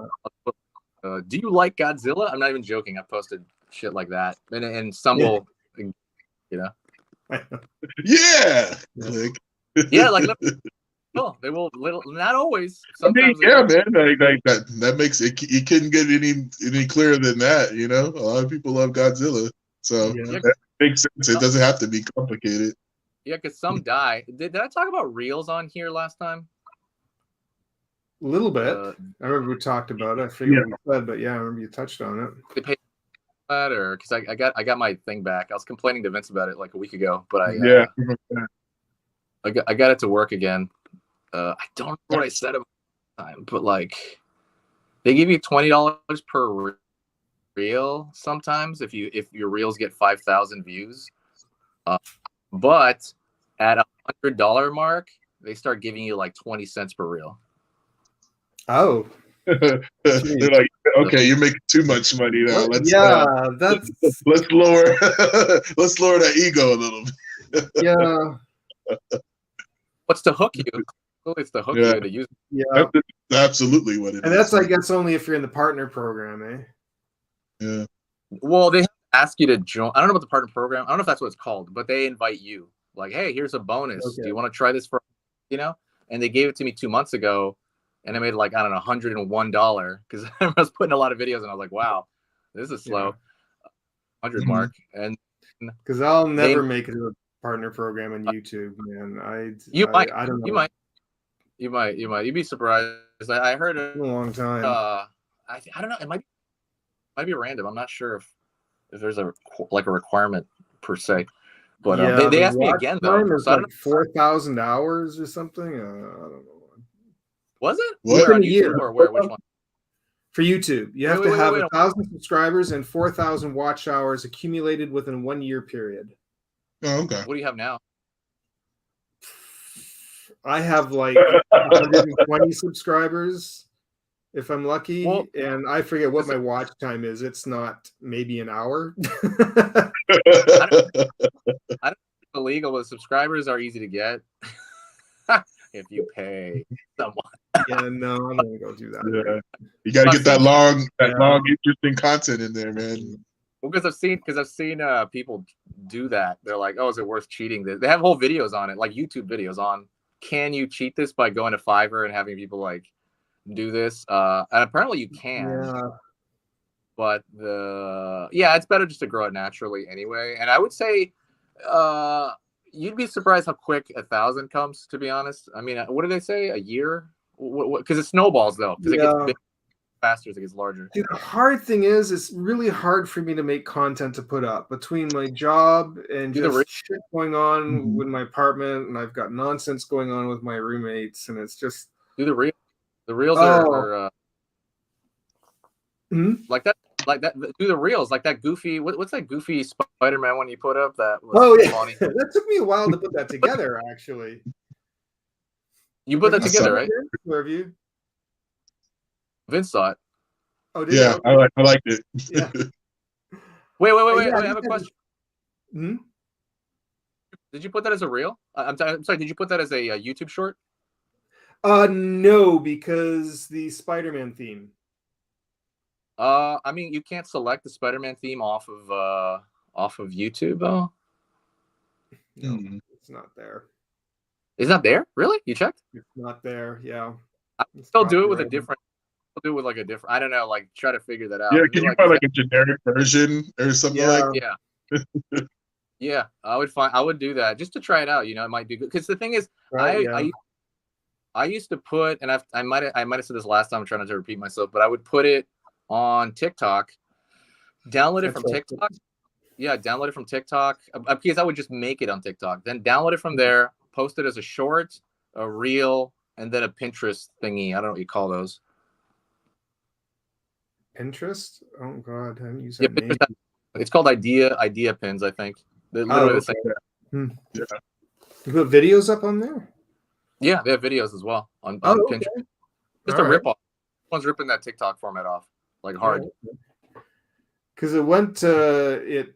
that. do you like Godzilla? I'm not even joking. I posted shit like that, and some Yeah. will, you know. Yeah. Yeah. Like, Yeah, like oh, they will not always. I mean, Sometimes they yeah, will. man. Like that makes it. You couldn't get any clearer than that. You know, a lot of people love Godzilla, so Yeah. that makes sense. It doesn't have to be complicated. Yeah, because some die. Did I talk about reels on here last time? A little bit. I remember we talked about it. I forget what we said, but yeah, I remember you touched on it. They pay that, or because I got my thing back. I was complaining to Vince about it like a week ago, but I got it to work again. I don't know what I said about the time, but like they give you $20 per reel sometimes if your reels get 5,000 views. But at $100 mark, they start giving you like 20 cents per reel. Oh. They're like, okay, you're making too much money now. Let's let's lower let's lower that ego a little bit. Yeah. What's to hook you? It's to hook you to use. Yeah. That's absolutely what it is. And that's, I guess, only if you're in the partner program, eh? Yeah. Well, they ask you to join. I don't know about the partner program. I don't know if that's what it's called, but they invite you. Like, hey, here's a bonus. Okay. Do you want to try this for, you know? And they gave it to me 2 months ago, and I made like, I don't know, $101 because I was putting a lot of videos, and I was like, wow, this is slow. 100 mark, and because I'll never make it to the partner program on YouTube, man. I don't know. You might. You'd be surprised. I heard it a long time. I don't know. It might be random. I'm not sure if there's a requirement per se. But yeah, they asked me again though. It's like 4,000 hours or something. I don't know. Was it? What? Where on YouTube or where? Which one? For YouTube, you have to have 1,000 subscribers and 4,000 watch hours accumulated within 1 year period. Oh, okay. What do you have now? I have like 120 subscribers, if I'm lucky, and I forget what my watch time is. It's not maybe an hour. I don't think it's illegal, but subscribers are easy to get if you pay someone. Yeah, no, I'm gonna go do that. Yeah. You gotta get that long, interesting content in there, man. Well, because I've seen people do that. They're like, "Oh, is it worth cheating this?" They have whole videos on it, like YouTube videos on. Can you cheat this by going to Fiverr and having people like do this? And apparently you can. Yeah. But it's better just to grow it naturally anyway. And I would say, you'd be surprised how quick 1,000 comes. To be honest, I mean, what do they say? A year? Because it snowballs though. Because it gets big faster as it gets larger. Dude, the hard thing is, it's really hard for me to make content to put up between my job and just shit going on with my apartment, and I've got nonsense going on with my roommates, and it's just the reels are like that. Do the reels like that goofy. What's that goofy Spider-Man one you put up? That was funny. That took me a while to put that together. Actually, you put that together, right? Where have you? Vince saw it. Oh, did yeah, you? I liked it. Yeah. Wait! I have a question. Hmm? Did you put that as a reel? I'm sorry. Did you put that as a YouTube short? No, because the Spider-Man theme. I mean, you can't select the Spider-Man theme off of YouTube, though. No, it's not there. It's not there? Really? You checked? It's not there. Yeah. I still do it with a different do it with like a different. I don't know. Like try to figure that out. Yeah, Maybe, can you like, find like a generic version or something like? Yeah. yeah. Yeah, I would do that just to try it out. You know, it might do good. Because the thing is, Right, yeah. I used to put, and I might have said this last time. I'm trying not to repeat myself, but I would put it on TikTok, download it from TikTok. Yeah, download it from TikTok because I would just make it on TikTok, then download it from there, post it as a short, a reel, and then a Pinterest thingy. I don't know what you call those. Pinterest? Oh God, I haven't used Yeah, that name. it's called idea pins. I think they're literally the same. Yeah. You put videos up on there? Yeah, they have videos as well on Okay. Pinterest. Just a rip off. Someone's ripping that TikTok format off like hard. Because it went it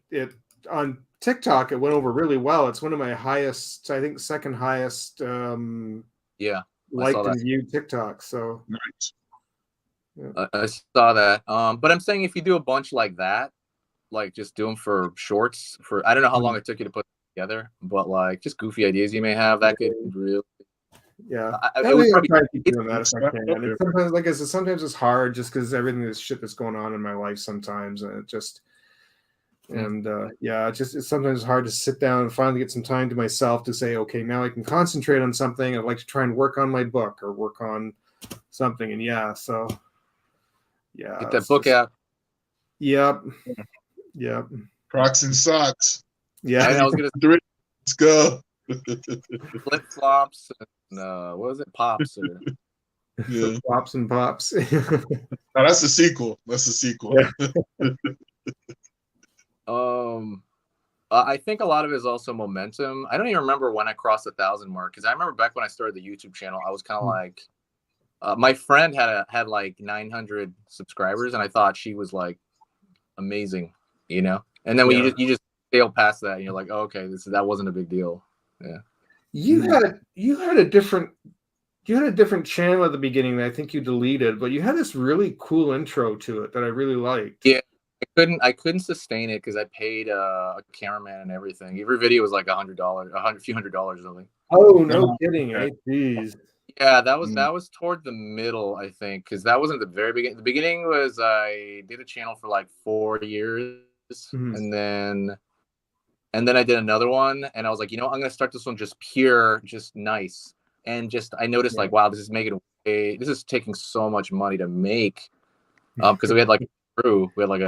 on TikTok, it went over really well. It's one of my highest, I think, second highest liked and viewed TikTok. So nice. Yeah. I saw that. But I'm saying if you do a bunch like that, like just do them for shorts for I don't know how long it took you to put together, but like just goofy ideas you may have that could really it would probably try to keep doing that if I can. And sometimes, like I said, sometimes it's hard just because everything this shit that's going on in my life sometimes, and it just it's sometimes hard to sit down and finally get some time to myself to say, okay, now I can concentrate on something. I'd like to try and work on my book or work on something, and get that book out. Yep. Crocs and socks. Yeah, I was gonna. Let's go. Flip flops and what was it? Pops or flops and pops. Oh, that's the sequel. Yeah. I think a lot of it is also momentum. I don't even remember when I crossed 1,000 mark because I remember back when I started the YouTube channel, I was kind of like, my friend had like 900 subscribers, and I thought she was like amazing, you know. And then when you just sail past that, and you're like, oh, okay, that wasn't a big deal. Yeah. You had a different channel at the beginning that I think you deleted, but you had this really cool intro to it that I really liked. Yeah. I couldn't sustain it because I paid a cameraman and everything. Every video was like $100, a few $100 or something. Oh, no kidding! Jeez. Yeah, that was toward the middle, I think, because that wasn't the very beginning. The beginning was I did a channel for like 4 years, and then I did another one, and I was like, I'm gonna start this one just nice, and I noticed like, wow, this is taking so much money to make, because we had like crew. We had like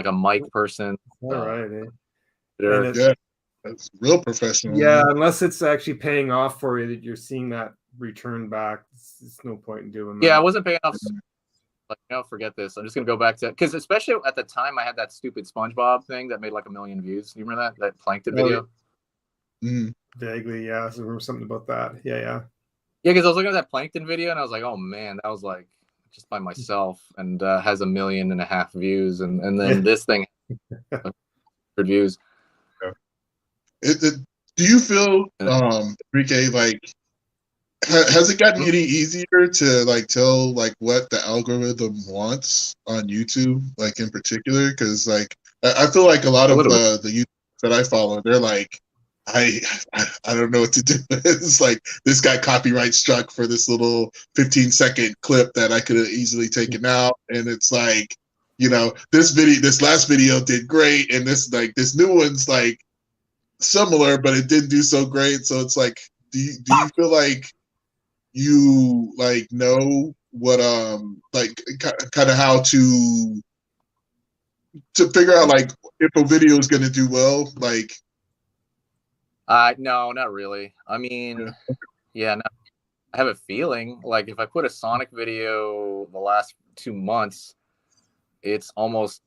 a mic person. All right. That's real professional. Yeah, unless it's actually paying off for you that you're seeing that return back. There's no point in doing that. Yeah, I wasn't paying off. Like, forget this. I'm just gonna go back to because especially at the time I had that stupid SpongeBob thing that made like 1 million views. You remember that Plankton video? Vaguely, yeah. So remember something about that. Yeah. Yeah, because I was looking at that Plankton video and I was like, oh man, that was like just by myself and has 1.5 million views, and then this thing 100 views. Do you feel, Enrique, like has it gotten any easier to like tell like what the algorithm wants on YouTube, like in particular? Because like I feel like a lot of the YouTubers that I follow, they're like, I don't know what to do. It's like this guy copyright struck for this little 15-second clip that I could have easily taken out, and it's like, this last video did great, and this new one's like similar, but it didn't do so great. So it's like, do you feel like you like know what like kind of how to figure out like if a video is going to do well? Like, no, not really. I mean, no, I have a feeling like if I put a Sonic video the last 2 months, it's almost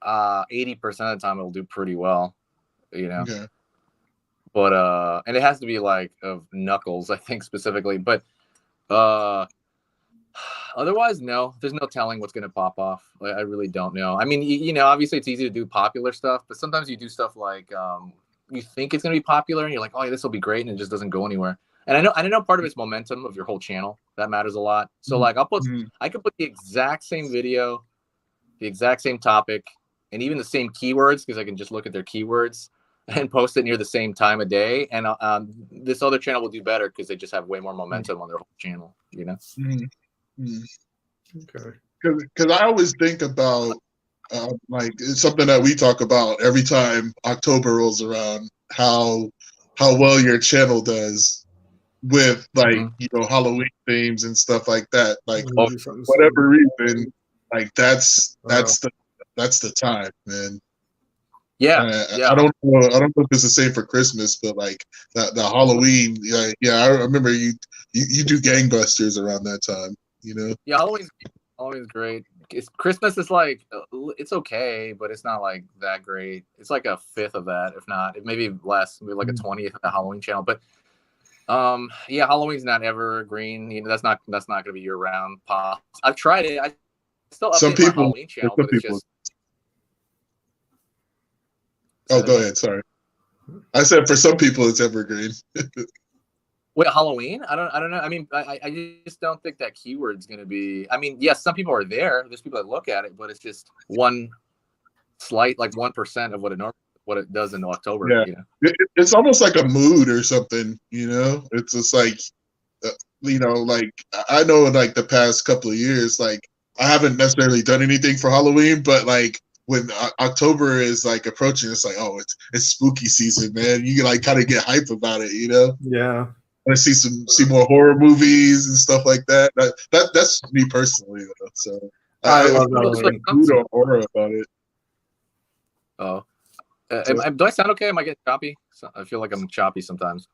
80% of the time it'll do pretty well, Okay. But and it has to be like of Knuckles, I think specifically. But otherwise, no. There's no telling what's gonna pop off. I really don't know. I mean, obviously it's easy to do popular stuff, but sometimes you do stuff like you think it's gonna be popular, and you're like, oh, yeah, this will be great, and it just doesn't go anywhere. And I know part of it's momentum of your whole channel that matters a lot. So like I could put the exact same video, the exact same topic, and even the same keywords because I can just look at their keywords and post it near the same time of day, and this other channel will do better because they just have way more momentum on their whole channel, Okay. because I always think about like it's something that we talk about every time October rolls around. How well your channel does with like Halloween themes and stuff like that. Like We'll do something whatever soon. reason, like that's the time, man. Yeah, I don't know. I don't know if it's the same for Christmas, but like the Halloween, yeah. I remember you do gangbusters around that time. You know. Yeah, Halloween's great. Christmas is like it's okay, but it's not like that great. It's like a fifth of that, if not, maybe less, maybe like a 20th of the Halloween channel. But yeah, Halloween's not evergreen. You know, that's not gonna be year round. I've tried it. I still update my Halloween channel, but it's just. Oh, go ahead. Sorry, I said for some people it's evergreen. Wait, Halloween? I don't know. I mean, I just don't think that keyword's going to be. I mean, yes, some people are there. There's people that look at it, but it's just one slight, like 1% of what it does in October. Yeah, you know? It's almost like a mood or something. You know, it's just like, like I know in like the past couple of years, like I haven't necessarily done anything for Halloween, but like when October is like approaching, it's like, oh, it's spooky season, man. You like kind of get hype about it, you know? Yeah. I see more horror movies and stuff like that. That's me personally, though. So I love Halloween. Mood or aura about it. Oh, do I sound okay? Am I getting choppy? I feel like I'm choppy sometimes.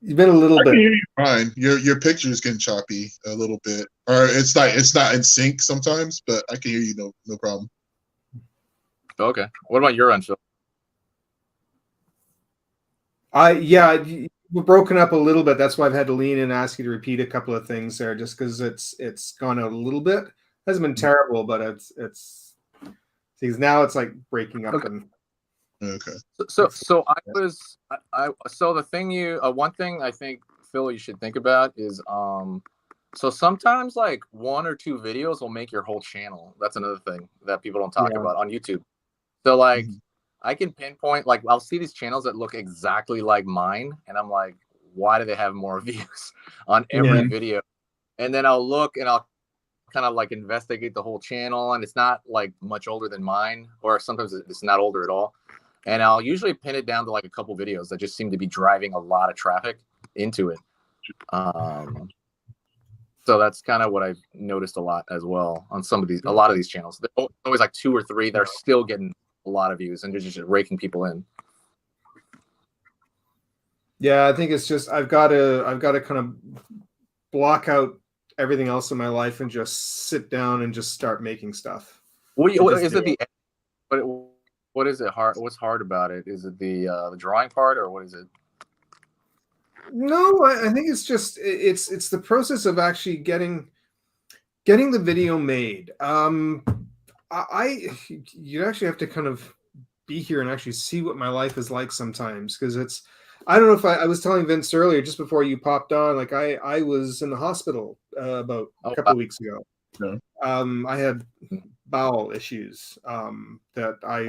You've been a little bit. I can hear you fine. Your picture's getting choppy a little bit, or it's not in sync sometimes. But I can hear you no problem. Okay. What about your end, Phil? We're broken up a little bit. That's why I've had to lean in and ask you to repeat a couple of things there, just because it's gone out a little bit. It hasn't been terrible, but it's because now it's like breaking up. Okay. Okay. So the thing one thing I think, Phil, you should think about is so sometimes like one or two videos will make your whole channel. That's another thing that people don't talk about on YouTube. So like I can pinpoint, like I'll see these channels that look exactly like mine, and I'm like, why do they have more views on every video? And then I'll look and I'll kind of like investigate the whole channel, and it's not like much older than mine, or sometimes it's not older at all. And I'll usually pin it down to like a couple videos that just seem to be driving a lot of traffic into it. So that's kind of what I've noticed a lot as well on a lot of these channels. There's always like two or three that are still getting a lot of views, and they're just raking people in. Yeah, I think it's just I've got to kind of block out everything else in my life and just sit down and just start making stuff. What is it hard? What's hard about it? Is it the drawing part, or what is it? No, I think it's just it's the process of actually getting the video made. You actually have to kind of be here and actually see what my life is like sometimes, because I don't know if I was telling Vince earlier just before you popped on, like I was in the hospital about a couple of weeks ago. Yeah. I had bowel issues that I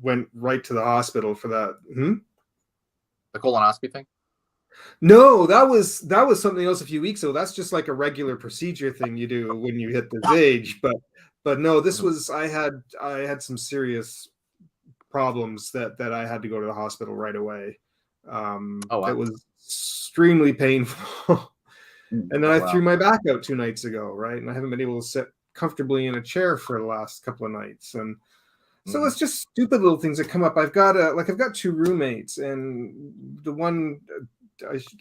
went right to the hospital for that. The colonoscopy thing? No, that was something else a few weeks ago. That's just like a regular procedure thing you do when you hit this age. But no, this was I had some serious problems that I had to go to the hospital right away. It was extremely painful. And then I threw my back out 2 nights ago, right? And I haven't been able to sit comfortably in a chair for the last couple of nights. And so it's just stupid little things that come up. I've got 2 roommates, and the one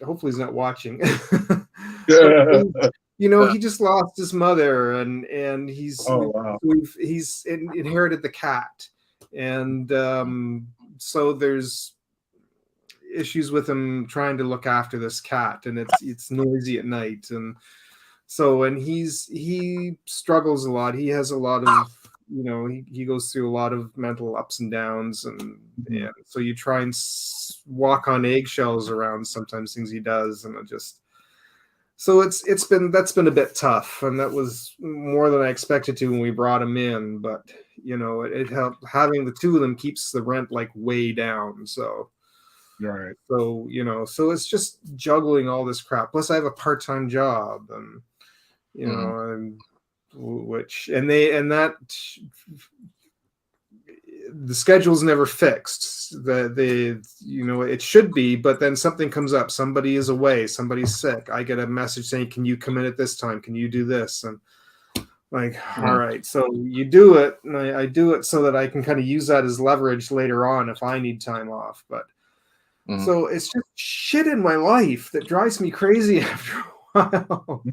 hopefully he's not watching. He just lost his mother, and he's inherited the cat, and so there's issues with him trying to look after this cat, and it's noisy at night, and he struggles a lot. He has a lot of he goes through a lot of mental ups and downs, and so you try and walk on eggshells around sometimes things he does, and that's been a bit tough, and that was more than I expected to when we brought him in, but it helped. Having the 2 of them keeps the rent like way down, so right. So so it's just juggling all this crap. Plus I have a part-time job, and which and that the schedule's never fixed. The it should be, but then something comes up. Somebody is away. Somebody's sick. I get a message saying, "Can you come in at this time? Can you do this?" And like, all right, so you do it, and I do it so that I can kind of use that as leverage later on if I need time off. But so it's just shit in my life that drives me crazy after a while.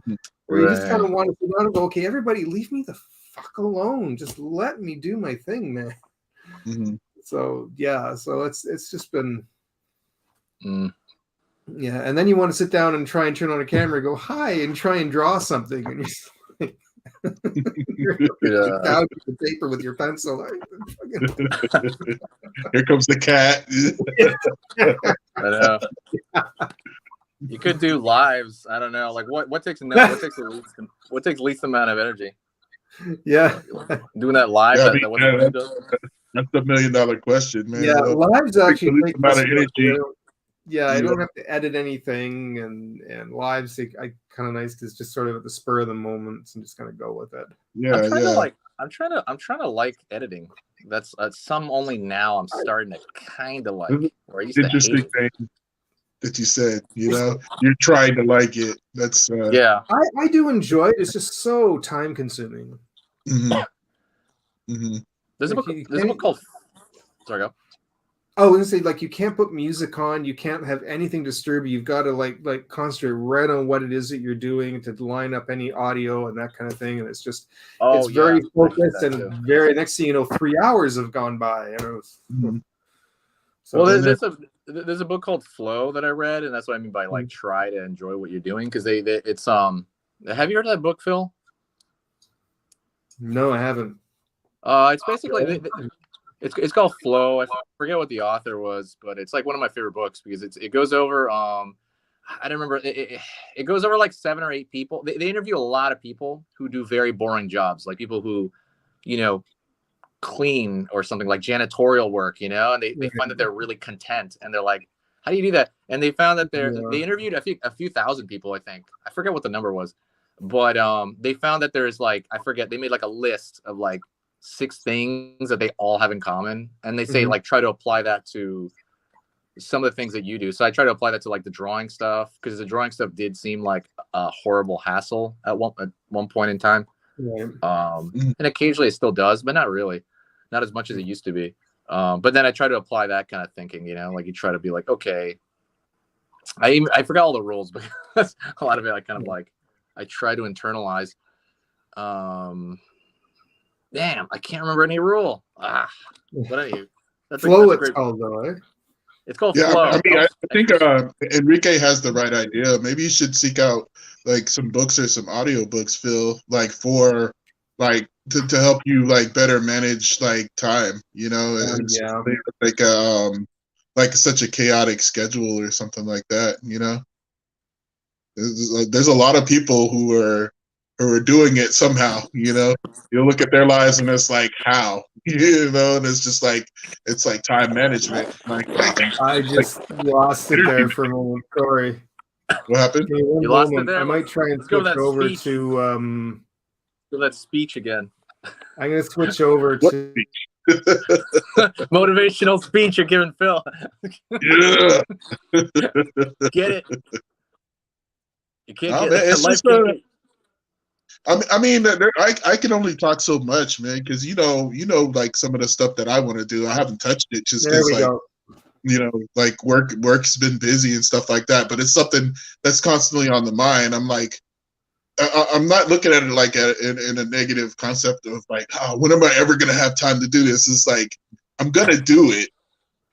Where you just kind of want to sit down and go, okay, everybody, leave me the fuck alone. Just let me do my thing, man. So yeah, so it's just been yeah, and then you want to sit down and try and turn on a camera and go hi and try and draw something, and you're just like you're down to the paper with your pencil. Here comes the cat. I know. You could do lives. I don't know. Like what takes least amount of energy? Yeah, doing that live. That's the $1 million question, man. Yeah, lives actually take amount of energy. Yeah, I don't have to edit anything, and lives I kind of nice because just sort of at the spur of the moment and just kind of go with it. Yeah, I'm trying to like editing. That's some only now I'm starting to kind of like. Or I used interesting to hate thing that you said. You're trying to like it. That's yeah. I do enjoy it. It's just so time consuming. There's a book called. Sorry, go. Oh, I was gonna say, like, you can't put music on, you can't have anything disturb you. You've got to like concentrate right on what it is that you're doing to line up any audio and that kind of thing. And it's just it's very focused and very next thing you know, 3 hours have gone by. So there's a book called Flow that I read, and that's what I mean by like try to enjoy what you're doing because it's have you heard of that book, Phil? No, I haven't. It's basically it's called Flow. I forget what the author was, but it's like one of my favorite books because it goes over I don't remember it goes over like 7 or 8 people. They interview a lot of people who do very boring jobs, like people who clean or something like janitorial work, and they find that they're really content, and they're like, how do you do that? And they found that they interviewed a few thousand people. I think I forget what the number was, but they found that there's like I forget they made like a list of like 6 things that they all have in common, and they say like try to apply that to some of the things that you do. So I try to apply that to like the drawing stuff because the drawing stuff did seem like a horrible hassle at one point in time. And occasionally it still does, but not really, not as much as it used to be. But then I try to apply that kind of thinking, like you try to be like, okay, I forgot all the rules, but a lot of it I kind of like I try to internalize. Damn, I can't remember any rule. But anyway, Flow it's called though, eh? It's called Flow. I mean, I think Enrique has the right idea. Maybe you should seek out like some books or some audiobooks, Phil, like for like to help you like better manage like time, like such a chaotic schedule or something like that, There's a lot of people who are doing it somehow, You look at their lives and it's like how, and it's just like it's like time management. I just lost it there for a moment. Sorry. What happened? You lost it there. I might try and switch over to that speech again. I'm gonna switch over to motivational speech you're giving Phil. Yeah. Get it. You can't get it. Life I mean, I can only talk so much, man, because like some of the stuff that I want to do, I haven't touched it just because, like, work's been busy and stuff like that. But it's something that's constantly on the mind. I'm like, I'm not looking at it like in a negative concept of like, when am I ever gonna have time to do this? It's like I'm gonna do it.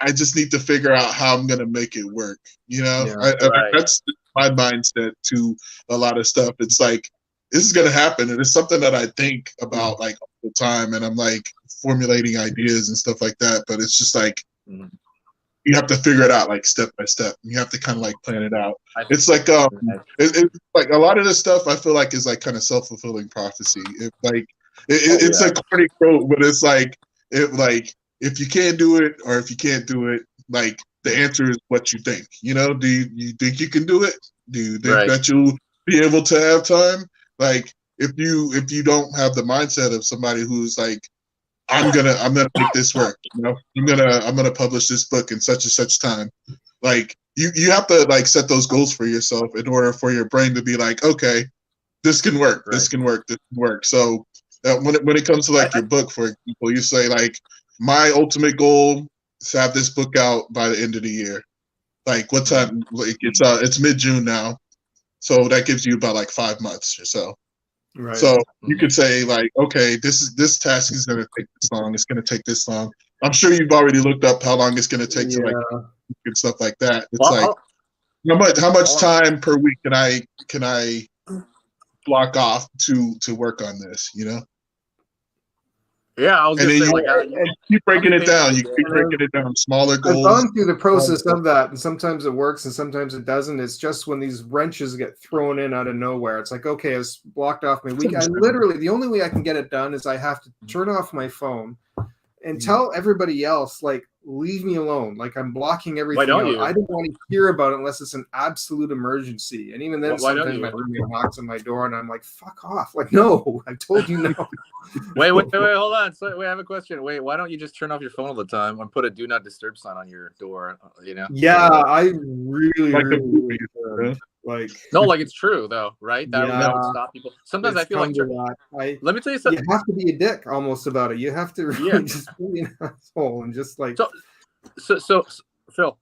I just need to figure out how I'm gonna make it work. That's my mindset to a lot of stuff. It's like, this is gonna happen, and it's something that I think about like all the time, and I'm like formulating ideas and stuff like that. But it's just like you have to figure it out like step by step. You have to kind of like plan it out. It's like it's like a lot of this stuff I feel like is like kind of self-fulfilling prophecy. It's a corny quote, but it's like if you can't do it or if you can't do it, like the answer is what you think. Do you think you can do it? Do you think that you'll be able to have time? Like, if you don't have the mindset of somebody who's like, I'm gonna make this work, you know, I'm gonna publish this book in such and such time. Like you have to like set those goals for yourself in order for your brain to be like, okay, this can work, Right. this can work, this can work. So when it comes to like your book, for example, you say like, my ultimate goal is to have this book out by the end of the year. Like what time? Like it's mid-June now, so that gives you about like 5 months or so. Right. So you could say like, okay, this task is going to take this long. It's going to take this long. I'm sure you've already looked up how long it's going to take to like and stuff like that. It's Well, like how much time per week can I block off to work on this? You know. Yeah, I was And gonna then say you keep breaking it down. You keep breaking it down. Smaller I've goals. gone through the process of that, and sometimes it works and sometimes it doesn't. It's just when these wrenches get thrown in out of nowhere. It's like, okay, it's blocked off my week. I literally, the only way I can get it done is I have to turn off my phone and tell everybody else, like, leave me alone. Like, I'm blocking everything don't out. you? I don't want to hear about it unless it's an absolute emergency. And even then, Why don't sometimes you? my roommate knocks on my door and I'm like, fuck off. Like, no, I told you no. Wait, hold on. So, I have a question. Wait, why don't you just turn off your phone all the time and put a do not disturb sign on your door? You know? Yeah, I really, Like really yeah. like. No, like it's true though, right? That would Yeah. stop people. Sometimes I It's feel like come to that. let me tell you You something. have to be a dick almost about it. You have to really just be an asshole and just like. So Phil,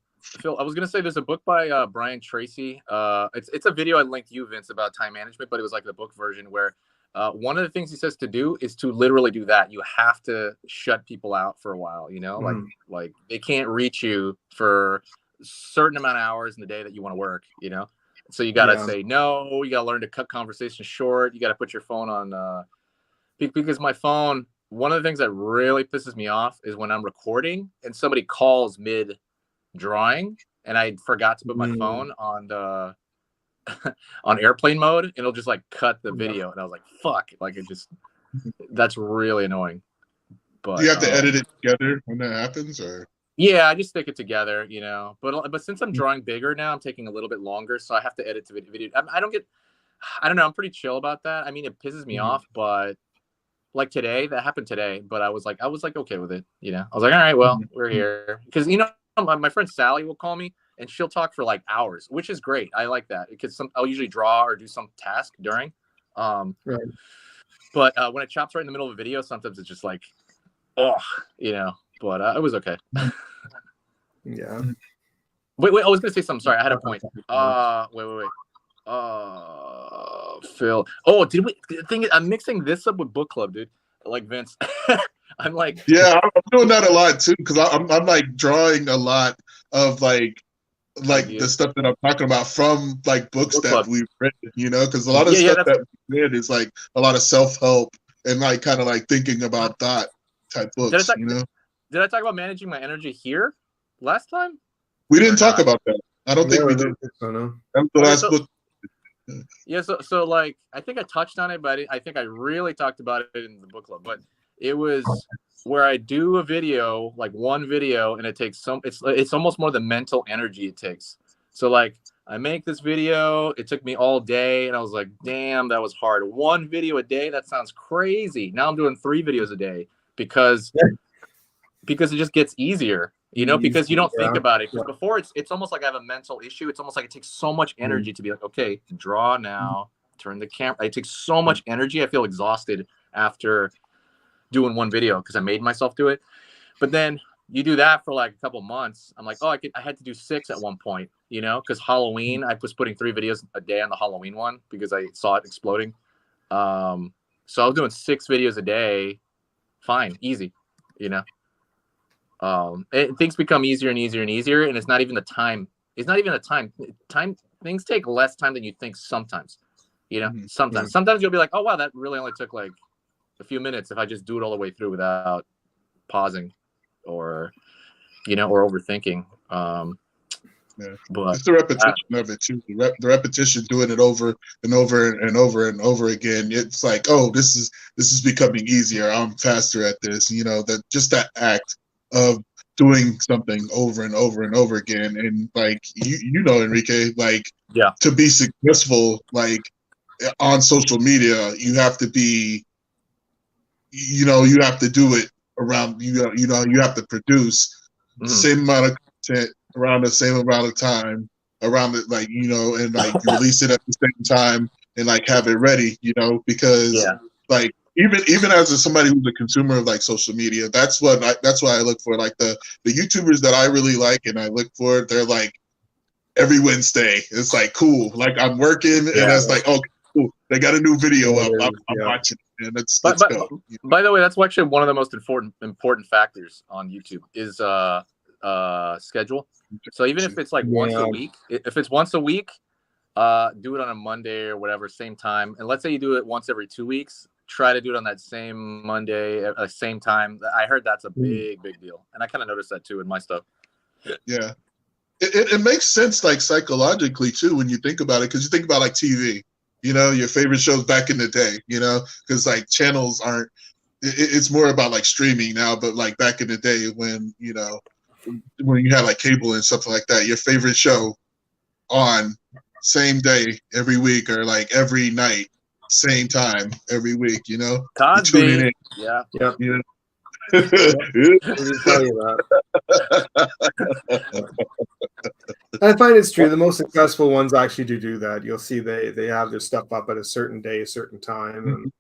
I was gonna say there's a book by Brian Tracy. It's a video I linked you, Vince, about time management, but it was like the book version where one of the things he says to do is to literally do that. You have to shut people out for a while, you know, like they can't reach you for a certain amount of hours in the day that you want to work, you know. So you gotta say no. You gotta learn to cut conversations short. You gotta put your phone on because my phone. One of the things that really pisses me off is when I'm recording and somebody calls mid drawing and I forgot to put my phone on the on airplane mode and it'll just like cut the video and I was like, fuck, like it just that's really annoying. But do you have to edit it together when that happens, or? Yeah, I just stick it together, you know. But since I'm drawing bigger now, I'm taking a little bit longer, so I have to edit to video. I don't know. I'm pretty chill about that. I mean, it pisses me off, but like today, that happened today. But I was like okay with it, you know. I was like, all right, well, we're here because you know my friend Sally will call me and she'll talk for like hours, which is great. I like that because I'll usually draw or do some task during. Right. But when it chops right in the middle of a video, sometimes it's just like, oh, you know. But it was okay. Yeah. Wait, I was gonna say something. Sorry, I had a point. Wait. Phil. Oh, did we? The thing is, I'm mixing this up with book club, dude. Like Vince. I'm like. Yeah, I'm doing that a lot too because I'm like drawing a lot of like the stuff that I'm talking about from like books book that club. we've written, you know, because a lot of stuff that we read is like a lot of self-help and like kind of like thinking about that type books, you know. Did I talk about managing my energy here last time? We didn't talk about that. I don't think we did. So, no. That was the last book. Yeah, so like I think I touched on it, but I think I really talked about it in the book club. But it was where I do a video, like one video, and it takes it's almost more the mental energy it takes. So like I make this video, it took me all day, and I was like, damn, that was hard. One video a day, that sounds crazy. Now I'm doing 3 videos a day because it just gets easier, you know, because you don't think about it. Because before it's almost like I have a mental issue. It's almost like it takes so much energy to be like, okay, draw now, turn the camera. It takes so much energy. I feel exhausted after doing one video because I made myself do it. But then you do that for like a couple months. I'm like, oh, I had to do 6 at one point, you know, because Halloween, I was putting 3 videos a day on the Halloween one because I saw it exploding. So I was doing 6 videos a day. Fine, easy, you know. Things become easier and easier and easier, and it's not even the time. It's not even the time. Things take less time than you think sometimes. You know, sometimes you'll be like, oh wow, that really only took like a few minutes if I just do it all the way through without pausing or, you know, or overthinking. But it's the repetition of it too. The repetition, doing it over and over and over and over again. It's like, oh, this is becoming easier. I'm faster at this. You know, that act of doing something over and over and over again. And like you know, Enrique, like to be successful, like on social media, you have to be, you have to do it around, you have to produce the same amount of content around the same amount of time, around it, like, and like you release it at the same time and like have it ready, because like even as somebody who's a consumer of like social media, that's what I look for. Like the YouTubers that I really like and I look for, they're like every Wednesday. It's like cool. Like I'm working and it's like, okay, cool. They got a new video up. I'm watching it, and let's go. By the way, that's actually one of the most important factors on YouTube is schedule. So even if it's like once a week, if it's once a week, do it on a Monday or whatever, same time. And let's say you do it once every 2 weeks, try to do it on that same Monday at the same time. I heard that's a big deal, and I kind of noticed that too in my stuff. Yeah, it makes sense, like psychologically too, when you think about it, because you think about like TV, your favorite shows back in the day, because like channels aren't. It's more about like streaming now, but like back in the day when when you had like cable and stuff like that, your favorite show on same day every week or like every night, same time every week, Cosby. In. Yeah. Let me tell you that. I find it's true. The most successful ones actually do that. You'll see they have their stuff up at a certain day, a certain time.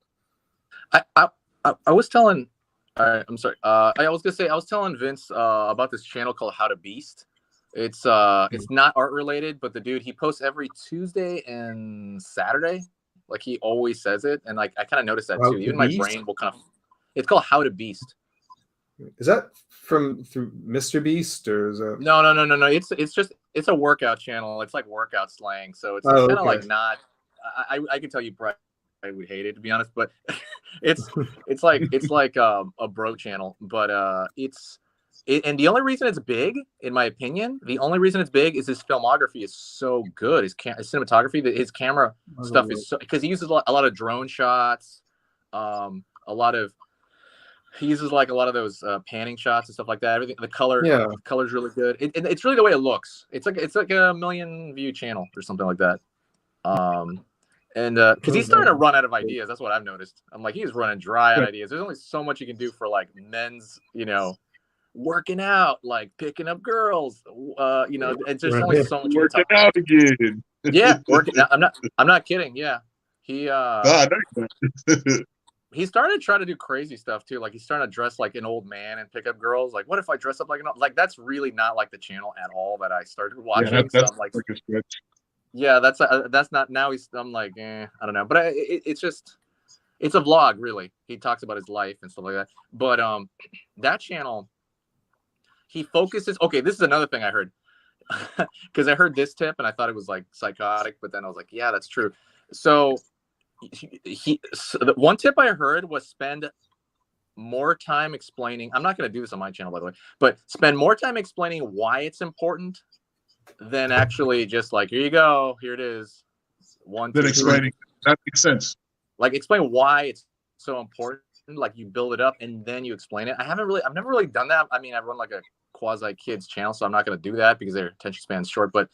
And I was telling. I'm sorry. I was gonna say I was telling Vince about this channel called How to Beast. It's not art related, but the dude, he posts every Tuesday and Saturday. Like he always says it, and like I kind of noticed that too. Even my brain will kind of. It's called How to Beast. Is that through Mr. Beast or is that? No. It's a workout channel. It's like workout slang, so it's kind of like not. I can tell you, Brett, I would hate it to be honest, but it's like a bro channel, but and the only reason it's big, in my opinion, is his filmography is so good. His cinematography, his camera stuff is so, because he uses a lot of drone shots, he uses like a lot of those panning shots and stuff like that. Everything, the color's really good. It's really the way it looks. It's like a million view channel or something like that. And because he's starting to run out of ideas. That's what I've noticed. I'm like, he's running dry on ideas. There's only so much you can do for like men's, working out, like picking up girls. It's just only so much. Working out again. Yeah, working. I'm not kidding. Yeah, he's starting to try to do crazy stuff too. Like he's starting to dress like an old man and pick up girls. Like, what if I dress up like that's really not like the channel at all that I started watching. Yeah, that's so I'm like, yeah, that's not now. I'm like, I don't know. But it's a vlog really. He talks about his life and stuff like that. But that channel, he focuses. Okay, this is another thing I heard because I heard this tip and I thought it was like psychotic, but then I was like, yeah, that's true. So the one tip I heard was spend more time explaining. I'm not going to do this on my channel, by the way, but spend more time explaining why it's important than actually just like, here you go, here it is. Then explaining. That makes sense. Like explain why it's so important. Like you build it up and then you explain it. I've never really done that. I mean, I run like a quasi kids channel, so I'm not going to do that because their attention span's short. But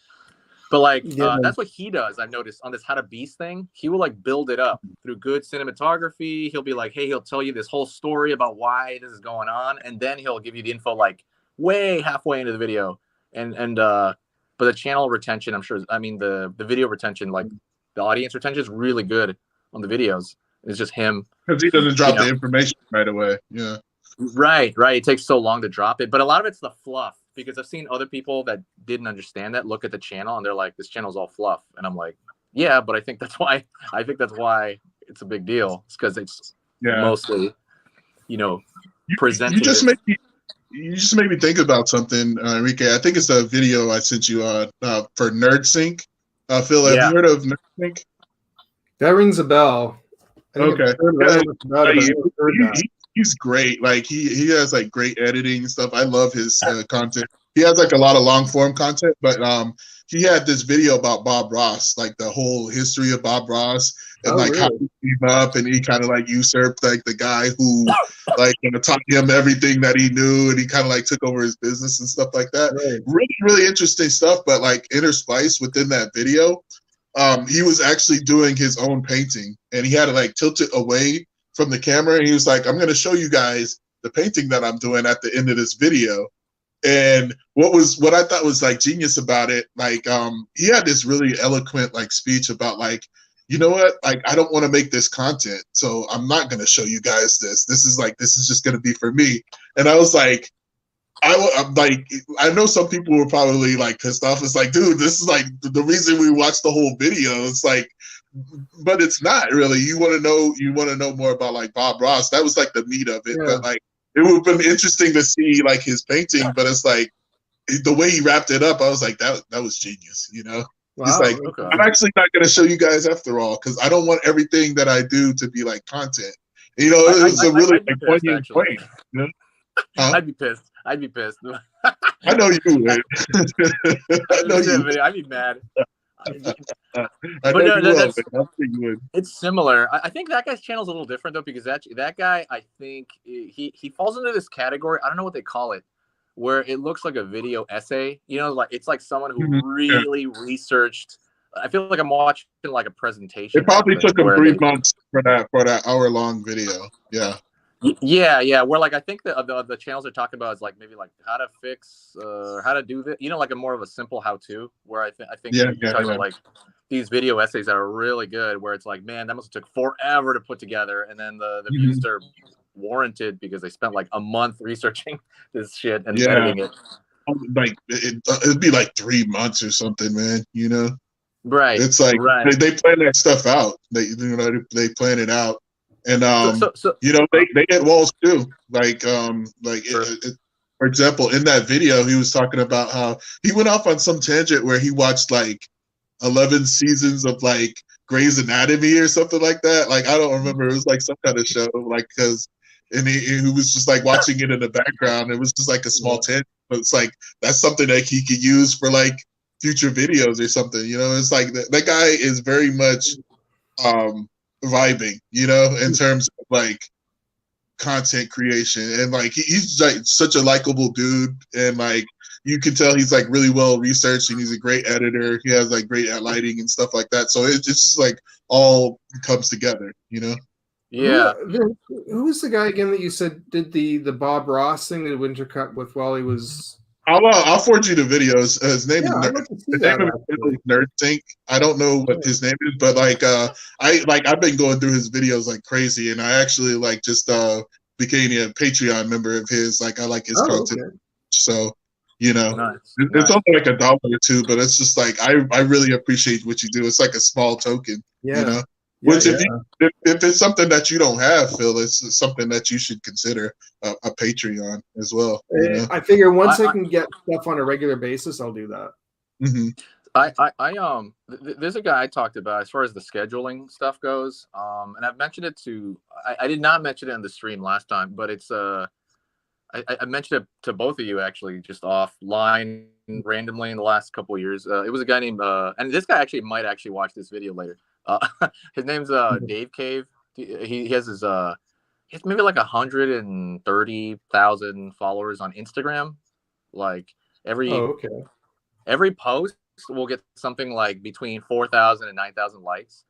like that's what he does. I've noticed on this How to Beast thing, he will like build it up through good cinematography. He'll be like, hey, he'll tell you this whole story about why this is going on, and then he'll give you the info like way halfway into the video. But the channel retention, I'm sure. I mean, the video retention, like the audience retention, is really good on the videos. It's just him because he doesn't drop the information right away. Yeah. Right. It takes so long to drop it, but a lot of it's the fluff. Because I've seen other people that didn't understand that look at the channel and they're like, "This channel's all fluff," and I'm like, "Yeah, but I think that's why it's a big deal. It's because it's mostly, presenting." You just made me think about something, Enrique. I think it's a video I sent you for NerdSync. Phil, have you heard of NerdSync? That rings a bell. Okay. He's great. Like he has like great editing and stuff. I love his content. He has like a lot of long form content, but he had this video about Bob Ross, like the whole history of Bob Ross and how he came up and he kind of like usurped like the guy who like taught him everything that he knew and he kind of like took over his business and stuff like that. Right. Really, really interesting stuff. But like interspiced within that video, he was actually doing his own painting, and he had to like tilt it away from the camera. And he was like, "I'm going to show you guys the painting that I'm doing at the end of this video." And what I thought was like genius about it, like he had this really eloquent like speech about like, you know what, like I don't want to make this content, so I'm not going to show you guys this. This is just going to be for me. And I was like, I'm like, I know some people were probably like pissed off. It's like, dude, this is like the reason we watched the whole video. It's like, but it's not really. You want to know more about like Bob Ross. That was like the meat of it. Yeah. But like, it would have been interesting to see like his painting. But it's like the way he wrapped it up. I was like, that was genius. You know, Wow. it's like Okay. I'm actually not going to show you guys after all because I don't want everything that I do to be like content. You know, it was a really I'd be like, pissed, poignant actually. point. You know? Huh? I'd be pissed. I'd be pissed. I know you would. I know you would. I'd be mad. I But know no, you will, that's- man. I think you would. It's similar. I think that guy's channel is a little different though, because that guy, I think he falls into this category. I don't know what they call it, where it looks like a video essay. You know, like it's like someone who Mhm. really researched. I feel like I'm watching like a presentation. It probably happen took him where 3 they- months for that hour-long video. Yeah. Yeah. Where like I think the channels they're talking about is like maybe like how to fix how to do this. You know, like a more of a simple how-to. Where I think Yeah, you're talking about like these video essays that are really good. Where it's like, man, that must have took forever to put together, and then the views are warranted because they spent like a month researching this shit and Yeah. editing it. Like it'd be like 3 months or something, man. You know, Right. it's like right. they plan that stuff out. They plan it out, and So you know they hit walls too. Like Sure. for example, in that video, he was talking about how he went off on some tangent where he watched like 11 seasons of like Grey's Anatomy or something like that. Like I don't remember. It was like some kind of show, like because and he was just like watching it in the background. It was just like a small tangent, but it's like that's something that he could use for like future videos or something. You know, it's like that guy is very much vibing. You know, in terms of like content creation, and like he's like such a likable dude, and like you can tell he's like really well researched, and he's a great editor. He has like great lighting and stuff like that. So it's just like all comes together, you know. yeah. Who was the guy again that you said did the Bob Ross thing, the winter cut with while he was? I'll forward you the videos. His name Yeah, is I'd like to see his that, name actually. is Nerd Sync. I don't know what his name is, but like I've been going through his videos like crazy, and I actually like just became a Patreon member of his. Like I like his content, Okay. so you know. Nice. It's only like $1 or $2, but it's just like I really appreciate what you do. It's like a small token, Yeah. you know. Yeah, Which yeah. if it's something that you don't have, Phil, it's something that you should consider a Patreon as well. You know? I figure once I I- can get stuff on a regular basis, I'll do that. Mm-hmm. There's a guy I talked about as far as the scheduling stuff goes, and I've mentioned it to. I did not mention it in the stream last time, but it's I mentioned it to both of you actually just offline randomly in the last couple of years. It was a guy named and this guy actually might actually watch this video later. His name's Dave Cave. He has his he has maybe like 130,000 followers on Instagram. Like every post will get something like between 4,000 and 9,000 likes.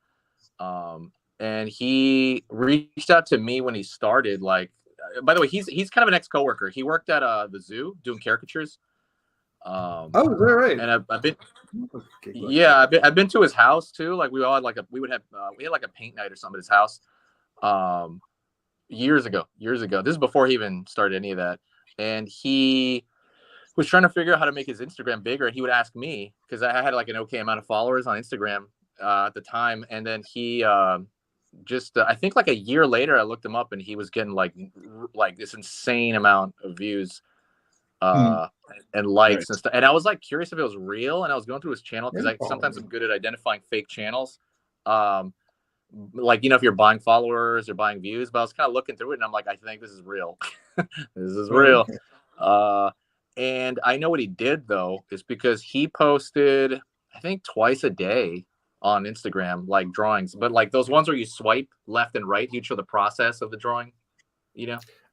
And he reached out to me when he started. Like, by the way, he's kind of an ex-coworker. He worked at the zoo doing caricatures. Oh, is that right? And I've been, yeah, I've been to his house too. Like we all had like we had like a paint night or something at his house, years ago. This is before he even started any of that. And he was trying to figure out how to make his Instagram bigger. And he would ask me because I had like an okay amount of followers on Instagram at the time. And then he just I think like a year later, I looked him up and he was getting like this insane amount of views. And likes and stuff, and I was like curious if it was real, and I was going through his channel because I sometimes I'm good at identifying fake channels, like if you're buying followers or buying views. But I was kind of looking through it, and I'm like, I think this is real. This is real. And I know what he did though is because he posted I think twice a day on Instagram, like drawings, but like those ones where you swipe left and right, he'd show the process of the drawing.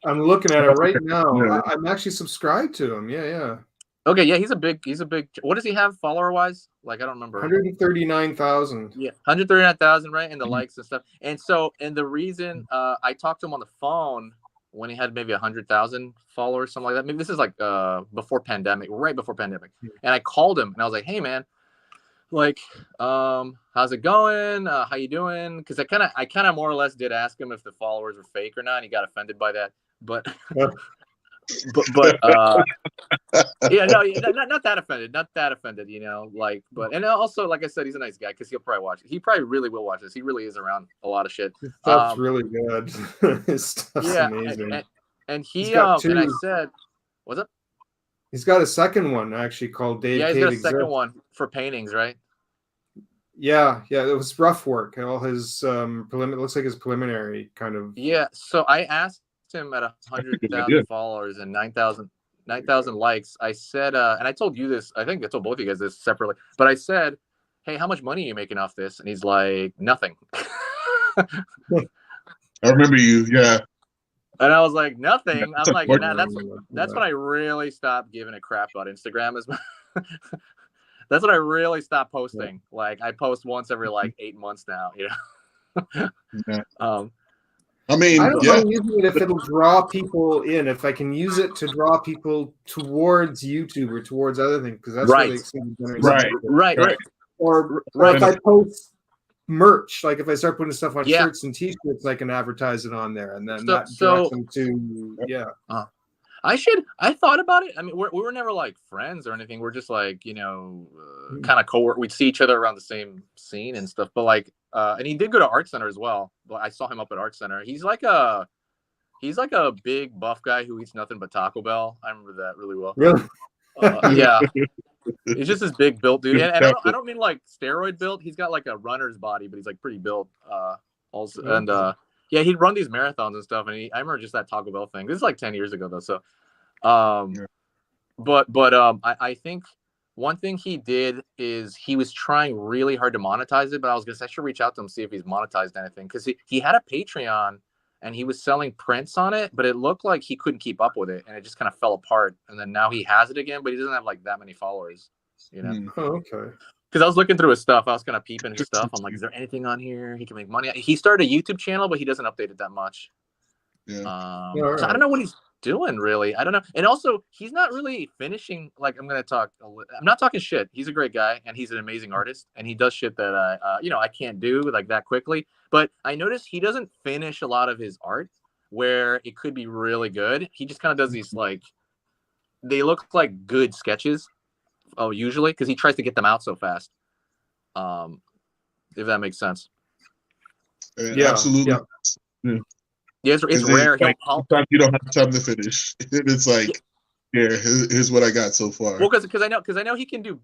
I'm looking at it right now. I'm actually subscribed to him. Yeah. Okay, yeah, he's a big. What does he have follower wise? Like I don't remember. 139,000. Yeah, 139,000, right? And the Mhm. likes and stuff. And so, and the reason I talked to him on the phone when he had maybe 100,000 followers, something like that. Maybe this is like before pandemic, right before pandemic. And I called him and I was like, "Hey, man, like, how's it going? How you doing?" Because I kind of more or less did ask him if the followers were fake or not. And he got offended by that, but. but yeah, no, not that offended, you know, like, but, and also, like I said, he's a nice guy because he'll probably watch it. He probably really will watch this. He really is around a lot of shit. His stuff's really good. His stuff's Yeah, amazing. and He's he got and I two. said, what's up? He's got a second one actually called Dave Yeah, he's Cave got a Exists. second one for paintings, right? Yeah, it was rough work. All his looks like his preliminary kind of. Yeah, so I asked him at Good idea. 100,000 followers and 9,000 likes. I said, and I told you this, I think I told both of you guys this separately, but I said, "Hey, how much money are you making off this?" And he's like, "Nothing." I remember you. Yeah. And I was like, "Nothing." That's I'm like, unfortunate. nah, that's when I really stopped giving a crap about Instagram. That's when I really stopped posting. Like I post once every like 8 months now, you know. Yeah. I mean, don't yeah. mind using it if it'll draw people in. If I can use it to draw people towards YouTube or towards other things, because that's Right. where they seem to generate Right. something. Right. Or Right. if I post merch, like if I start putting stuff on Yeah. shirts and T-shirts, I can advertise it on there, and then So- that directs them to I thought about it. I mean, we were never like friends or anything. We're just like, you know, kind of co-work. We'd see each other around the same scene and stuff. But like, and he did go to Art Center as well. But I saw him up at Art Center. He's like a big buff guy who eats nothing but Taco Bell. I remember that really well. really. Yeah, he's just this big built dude, and I don't mean like steroid built. He's got like a runner's body, but he's like pretty built. Also, and yeah, he'd run these marathons and stuff. And I remember just that Taco Bell thing. This is like 10 years ago though. So, but I think one thing he did is he was trying really hard to monetize it. But I should reach out to him, see if he's monetized anything, because he had a Patreon and he was selling prints on it, but it looked like he couldn't keep up with it, and it just kind of fell apart. And then now he has it again, but he doesn't have like that many followers, you know. Oh, okay. Because I was looking through his stuff, I was kind of peeping his stuff. I'm like, is there anything on here he can make money? He started a YouTube channel, but he doesn't update it that much. Yeah. So I don't know what he's doing really. I don't know. And also, he's not really finishing. Like, I'm not talking shit. He's a great guy and he's an amazing artist, and he does shit that I can't do like that quickly. But I noticed he doesn't finish a lot of his art where it could be really good. He just kind of does these like, they look like good sketches. Oh, usually because he tries to get them out so fast. If that makes sense. Yeah, absolutely. Yeah. Yeah, it's rare. Like, sometimes you don't have time to finish. It's like, here's what I got so far. Well, because I know he can do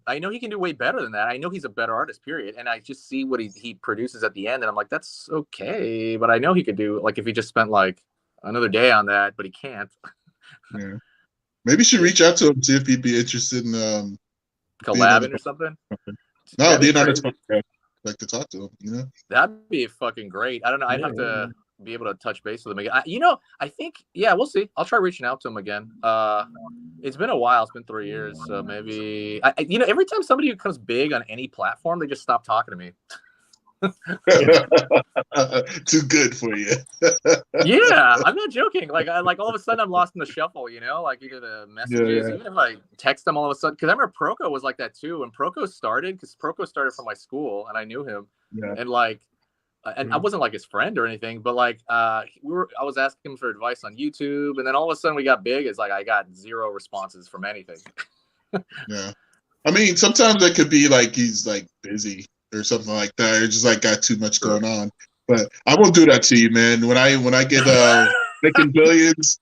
way better than that. I know he's a better artist, period. And I just see what he produces at the end, and I'm like, that's okay. But I know he could do, like, if he just spent like another day on that, but he can't. Yeah, maybe you should reach out to him, see if he'd be interested in collabing or something. No, being on his podcast, like to talk to him. You know, that'd be fucking great. I don't know. I'd have to be able to touch base with him again. I think, yeah, we'll see. I'll try reaching out to him again. It's been a while. It's been 3 years, so maybe every time somebody becomes big on any platform, they just stop talking to me. Too good for you. Yeah, I'm not joking. Like all of a sudden I'm lost in the shuffle, like either the messages, even if I text them all of a sudden, because I remember Proco was like that too. When Proco started, because Proco started from my school and I knew him, and like, and I wasn't like his friend or anything, but like I was asking him for advice on YouTube, and then all of a sudden we got big. It's like I got 0 responses from anything. Yeah, I mean sometimes it could be like he's like busy or something like that, or just like got too much going on. But I won't do that to you, man. When I get making billions,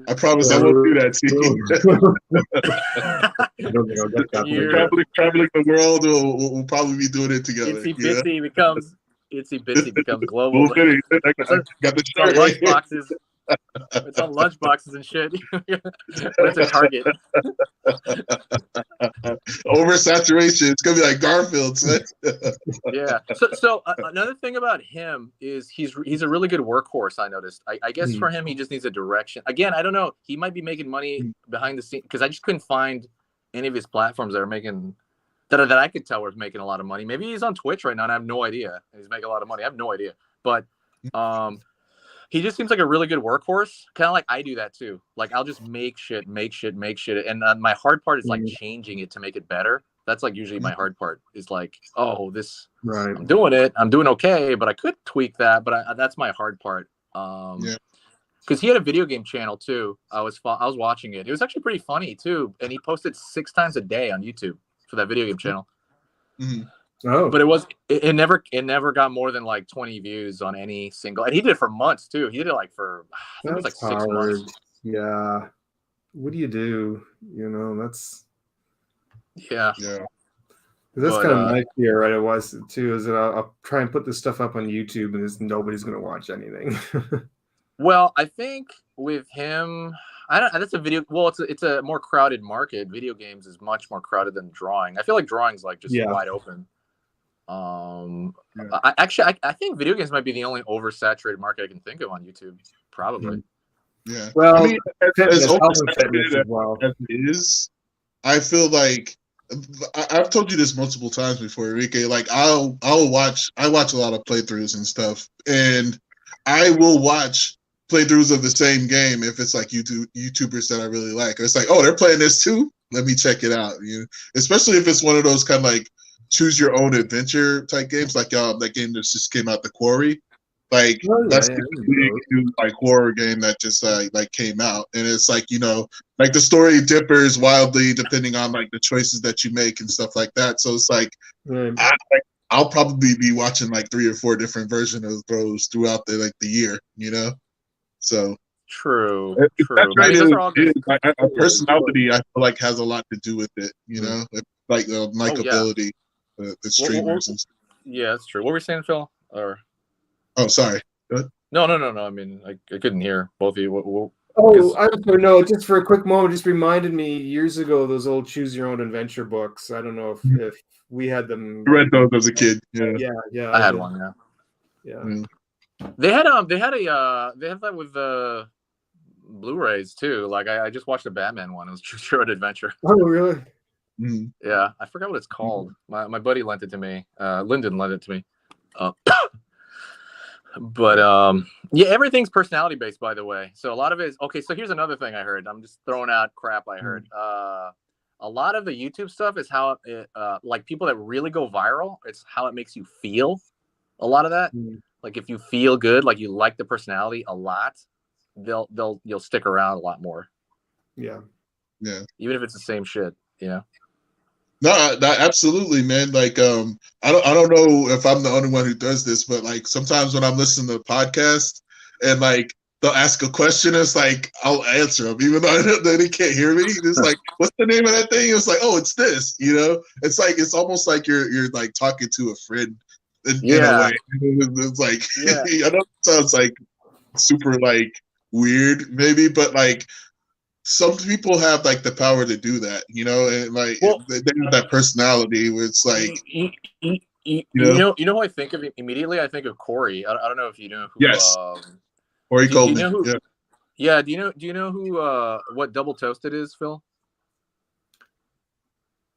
I promise I won't do that to you. Traveling the world, we'll probably be doing it together. Itsy Bitsy becomes global. Got the shirt right here. Lunchboxes. It's on lunchboxes and shit. It's a Target. Oversaturation. It's gonna be like Garfield. Yeah. So another thing about him is he's a really good workhorse. I noticed. I guess for him, he just needs a direction. Again, I don't know. He might be making money behind the scenes because I just couldn't find any of his platforms that are making that I could tell was making a lot of money. Maybe he's on Twitch right now, and I have no idea. He's making a lot of money. I have no idea, but he just seems like a really good workhorse. Kind of like I do that too. Like I'll just make shit, and my hard part is like changing it to make it better. That's like usually my hard part is like, oh, this Right. I'm doing it. I'm doing okay, but I could tweak that. But that's my hard part. Because he had a video game channel too. I was watching it. It was actually pretty funny too, and he posted 6 times a day on YouTube for that video game channel. Mhm. Oh, But it never got more than like 20 views on any single, and he did it for months too. He did it like for I think it was like 6 months. Yeah. What do you do? You know, that's Yeah. that's But, kind of my fear, right? It was too, is that I'll try and put this stuff up on YouTube and nobody's going to watch anything. Well, I think with him, that's a video. Well, it's a more crowded market. Video games is much more crowded than drawing. I feel like drawing's like just wide open. I think video games might be the only oversaturated market I can think of on YouTube. Probably. Yeah. Well, I mean, as health and oversaturated fitness as well. as it is, I feel like I've told you this multiple times before, Enrique. Like I watch a lot of playthroughs and stuff, and I will watch playthroughs of the same game if it's like YouTubers that I really like. Or it's like, oh, they're playing this too. Let me check it out. You know, especially if it's one of those kind of like choose your own adventure type games, like that game that just came out, The Quarry. Like that's the big new like horror game that just like came out, and it's like, you know, like the story differs wildly depending on like the choices that you make and stuff like that. So it's like I'll probably be watching like 3 or 4 different versions of those throughout the year, you know. So True. Personality, I feel like, has a lot to do with it, you know, like the likability, the streamers and stuff. Yeah, that's true. What were you saying, Phil? Or oh, sorry. Good. No. I mean, I couldn't hear both of you. No. Just for a quick moment, just reminded me years ago those old Choose Your Own Adventure books. I don't know if we had them. I read those as a kid. Yeah. I had one. Yeah. They have that with Blu-rays too. Like I just watched a Batman one. It was Choose Your Own Adventure. Oh, really? Mm-hmm. Yeah, I forgot what it's called. My buddy lent it to me. Lyndon lent it to me. But yeah, everything's personality based, by the way. So a lot of it is okay. So here's another thing I heard. I'm just throwing out crap I heard. A lot of the YouTube stuff is how it, like people that really go viral, it's how it makes you feel. A lot of that, like if you feel good, like you like the personality a lot, you'll stick around a lot more. Yeah. Even if it's the same shit, you know. No, absolutely, man. Like, I don't know if I'm the only one who does this, but like sometimes when I'm listening to the podcast and like they'll ask a question, it's like I'll answer them, even though they can't hear me. It's like, what's the name of that thing? It's like, oh, it's this. You know, it's like it's almost like you're like talking to a friend in a way. It's like I know it sounds like super like weird, maybe, but like. Some people have like the power to do that, you know, and like they have that personality where it's like, you know who I think of immediately? I think of Corey. I don't know if you know who. Yes. Corey Coleman. Do you know who, yeah. Do you know who? What Double Toasted is, Phil?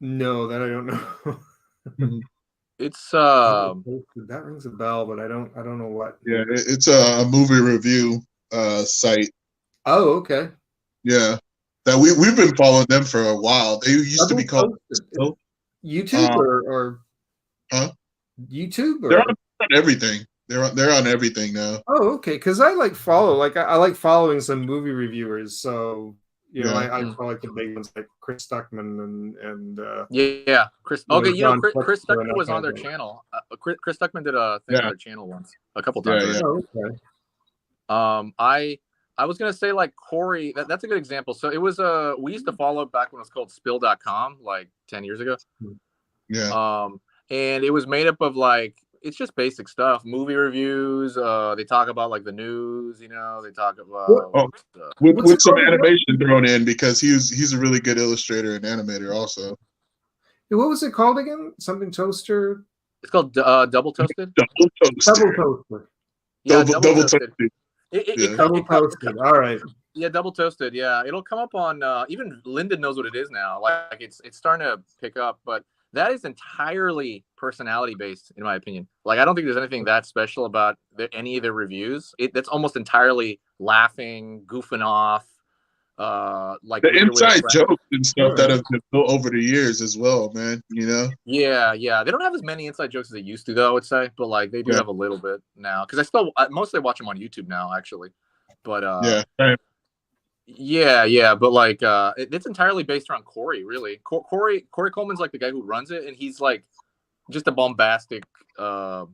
No, that I don't know. It's that rings a bell, but I don't know what. Yeah, it's a movie review site. Oh, okay. Yeah, that we've been following them for a while. They used to be called YouTube or YouTube. Or? They're on everything. They're on everything now. Oh, okay. Because I like following some movie reviewers. So you know, I follow like the big ones like Chris Stuckman and Chris. Okay, Chris Stuckman was on their channel. Chris Stuckman did a thing on their channel once, a couple times. Yeah. Oh, okay. I was gonna say like Corey. That's a good example. So it was we used to follow back when it was called Spill.com, like 10 years ago. Yeah. And it was made up of like it's just basic stuff, movie reviews. They talk about like the news, you know. They talk about with some animation thrown in because he's a really good illustrator and animator also. What was it called again? Something Toaster. It's called Double Toasted. Double Toaster. Yeah, double toasted. Double toasted. All right. Yeah, double toasted. Yeah, it'll come up on. Even Lyndon knows what it is now. Like it's starting to pick up, but that is entirely personality based, in my opinion. Like I don't think there's anything that special about any of their reviews. That's almost entirely laughing, goofing off. Like The when you're with a inside friend. jokes and stuff that have been built over the years as well, man. You know. Yeah. They don't have as many inside jokes as they used to, though. I would say, but like they do have a little bit now. Because I mostly watch them on YouTube now, actually. But yeah, but like it's entirely based around Corey, really. Corey Coleman's like the guy who runs it, and he's like just a bombastic, loud,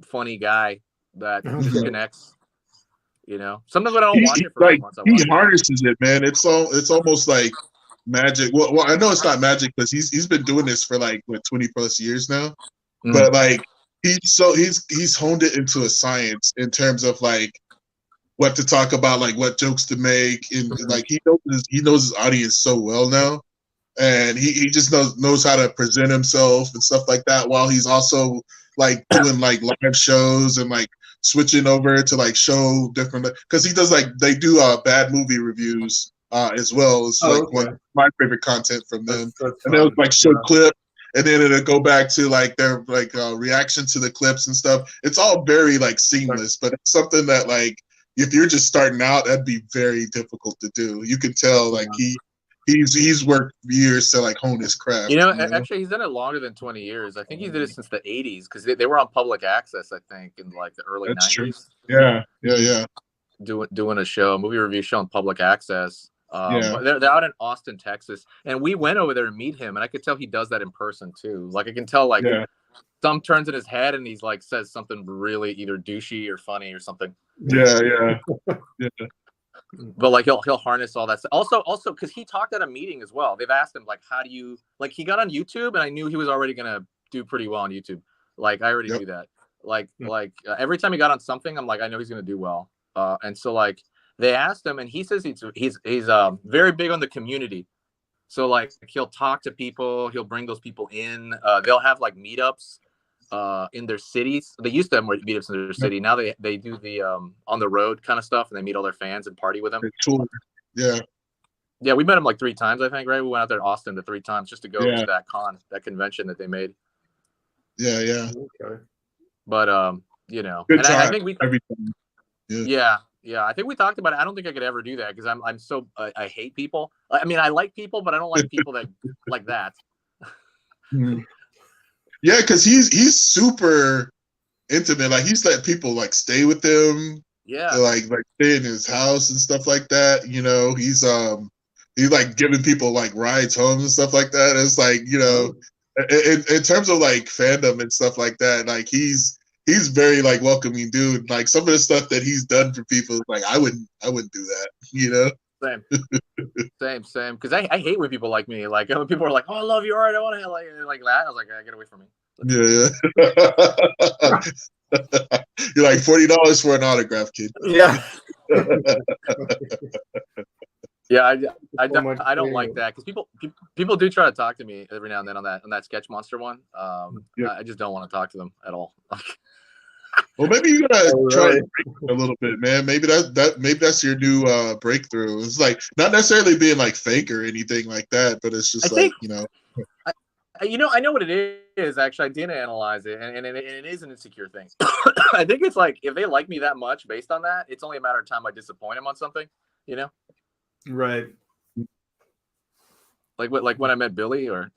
funny guy that just connects. You know, sometimes I don't watch it for like months. he harnesses it, man. It's almost like magic. Well, I know it's not magic because he's been doing this for like 20 plus years now. But like he's honed it into a science in terms of like what to talk about, like what jokes to make, and like he knows his audience so well now, and he just knows how to present himself and stuff like that, while he's also like doing like live shows and like switching over to like show different, because he does like they do bad movie reviews as well. It's one of my favorite content from them, and they'll like show clip. And then it'll go back to like their like reaction to the clips and stuff. It's all very like seamless, but it's something that like if you're just starting out, that'd be very difficult to do. You can tell like he's worked years to like hone his craft. You know, actually, he's done it longer than 20 years. I think he did it since the 80s because they were on public access. I think in like the early 90s. True. Yeah. Doing a movie review show on public access. But they're out in Austin, Texas, and we went over there to meet him, and I could tell he does that in person too. Like I can tell, like some turns in his head, and he's like says something really either douchey or funny or something. Yeah. But like he'll harness all that stuff. Also because he talked at a meeting as well. They've asked him like, how do you like? He got on YouTube, and I knew he was already gonna do pretty well on YouTube. Like I already knew that. Like every time he got on something, I'm like, I know he's gonna do well. And so like. They asked him, and he says he's very big on the community. So like he'll talk to people, he'll bring those people in. They'll have like meetups in their cities. They used to have more meetups in their city. Now they do the on the road kind of stuff, and they meet all their fans and party with them. Yeah, we met him like 3 times, I think. Right, we went out there to Austin the 3 times just to go to that convention that they made. Yeah. Okay. But you know, good and time. I think we everything. Yeah, I think we talked about it. I don't think I could ever do that because I'm so I hate people. I mean, I like people, but I don't like people that like that. Yeah, because he's super intimate. Like he's let people like stay with him. Yeah, like stay in his house and stuff like that. You know, he's like giving people like rides home and stuff like that. It's like, you know, in terms of like fandom and stuff like that, like he's very like welcoming dude. Like some of the stuff that he's done for people, like I wouldn't do that, you know. Same. Because I hate when people like me. Like when people are like, "Oh, I love your art. I want to like that." I was like, "Get away from me." Yeah. You're like $40 for an autograph, kid. Yeah. Yeah, I don't like that because people do try to talk to me every now and then on that Sketch Monster one. I just don't want to talk to them at all. Well, maybe you gotta try a little bit, man. Maybe that's your new breakthrough. It's like not necessarily being like fake or anything like that, but it's just you know. I know what it is. Actually, I did analyze it, and it is an insecure thing. I think it's like if they like me that much based on that, it's only a matter of time I disappoint them on something. You know. Right. Like when I met Billy or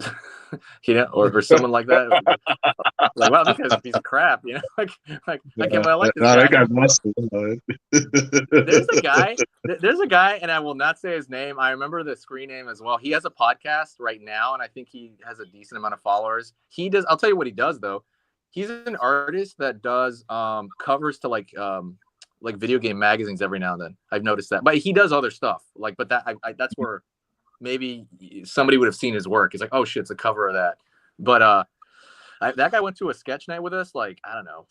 you know or someone like that. Like, wow, this guy's a piece of crap, you know. Like I can't like this guy. That guy's muscle. There's a guy, and I will not say his name. I remember the screen name as well. He has a podcast right now, and I think he has a decent amount of followers. I'll tell you what he does though. He's an artist that does covers to like video game magazines every now and then. I've noticed that, but he does other stuff. Like, but that's where maybe somebody would have seen his work. It's like, oh shit, it's a cover of that. But that guy went to a sketch night with us, like, I don't know,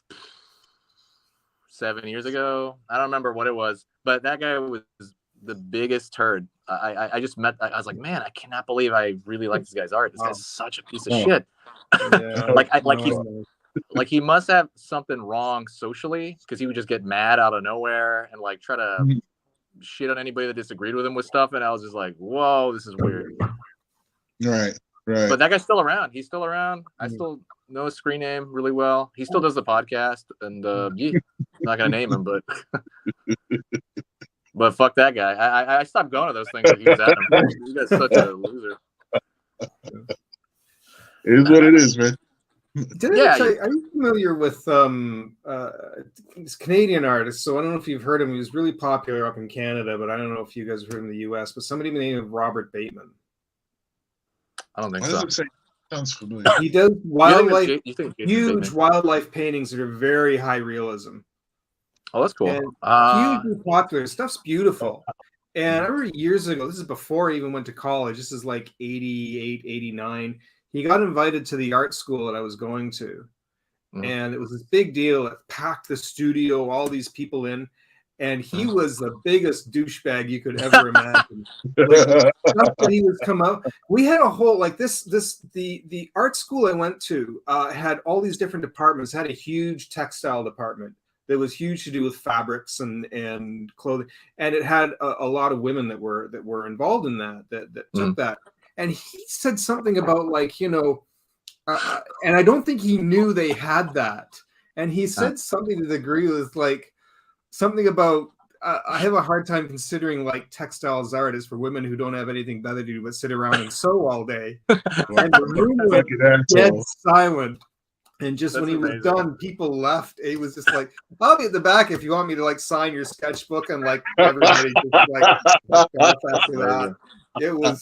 7 years ago. I don't remember what it was, but that guy was the biggest turd. I just met. I was like, man, I cannot believe I really like this guy's art. This guy's such a piece of shit. Yeah, like he must have something wrong socially because he would just get mad out of nowhere and like try to shit on anybody that disagreed with him with stuff. And I was just like, whoa, this is weird. Right. But that guy's still around. He's still around. I still know his screen name really well. He still does the podcast, and I'm not gonna name him, but fuck that guy. I stopped going to those things that he was at him. You guys such a loser. It is what it is, man. Are you familiar with this Canadian artist? So I don't know if you've heard him. He was really popular up in Canada, but I don't know if you guys have heard him in the US. But somebody by the name of Robert Bateman. I don't think Why so. does it say sounds familiar? He does wildlife, huge Bateman? wildlife paintings that are very high realism. Oh, that's cool. Hugely popular. Stuff's beautiful. And I remember years ago, this is before I even went to college. This is like 88, 89. He got invited to the art school that I was going to. And it was this big deal. It packed the studio, all these people in. And he was the biggest douchebag you could ever imagine. Like, stuff that he was come out. We had a whole like the art school I went to had all these different departments. It had a huge textile department that was huge to do with fabrics and clothing, and it had a lot of women that were involved in that took that. And he said something about like and I don't think he knew they had that. And he said something to the degree was like. Something about I have a hard time considering like textiles artists for women who don't have anything better to do but sit around and sew all day. And the room was dead silent. And just when he was done, people left. It was just like, I'll be at the back if you want me to like sign your sketchbook, and like everybody just like after that. It was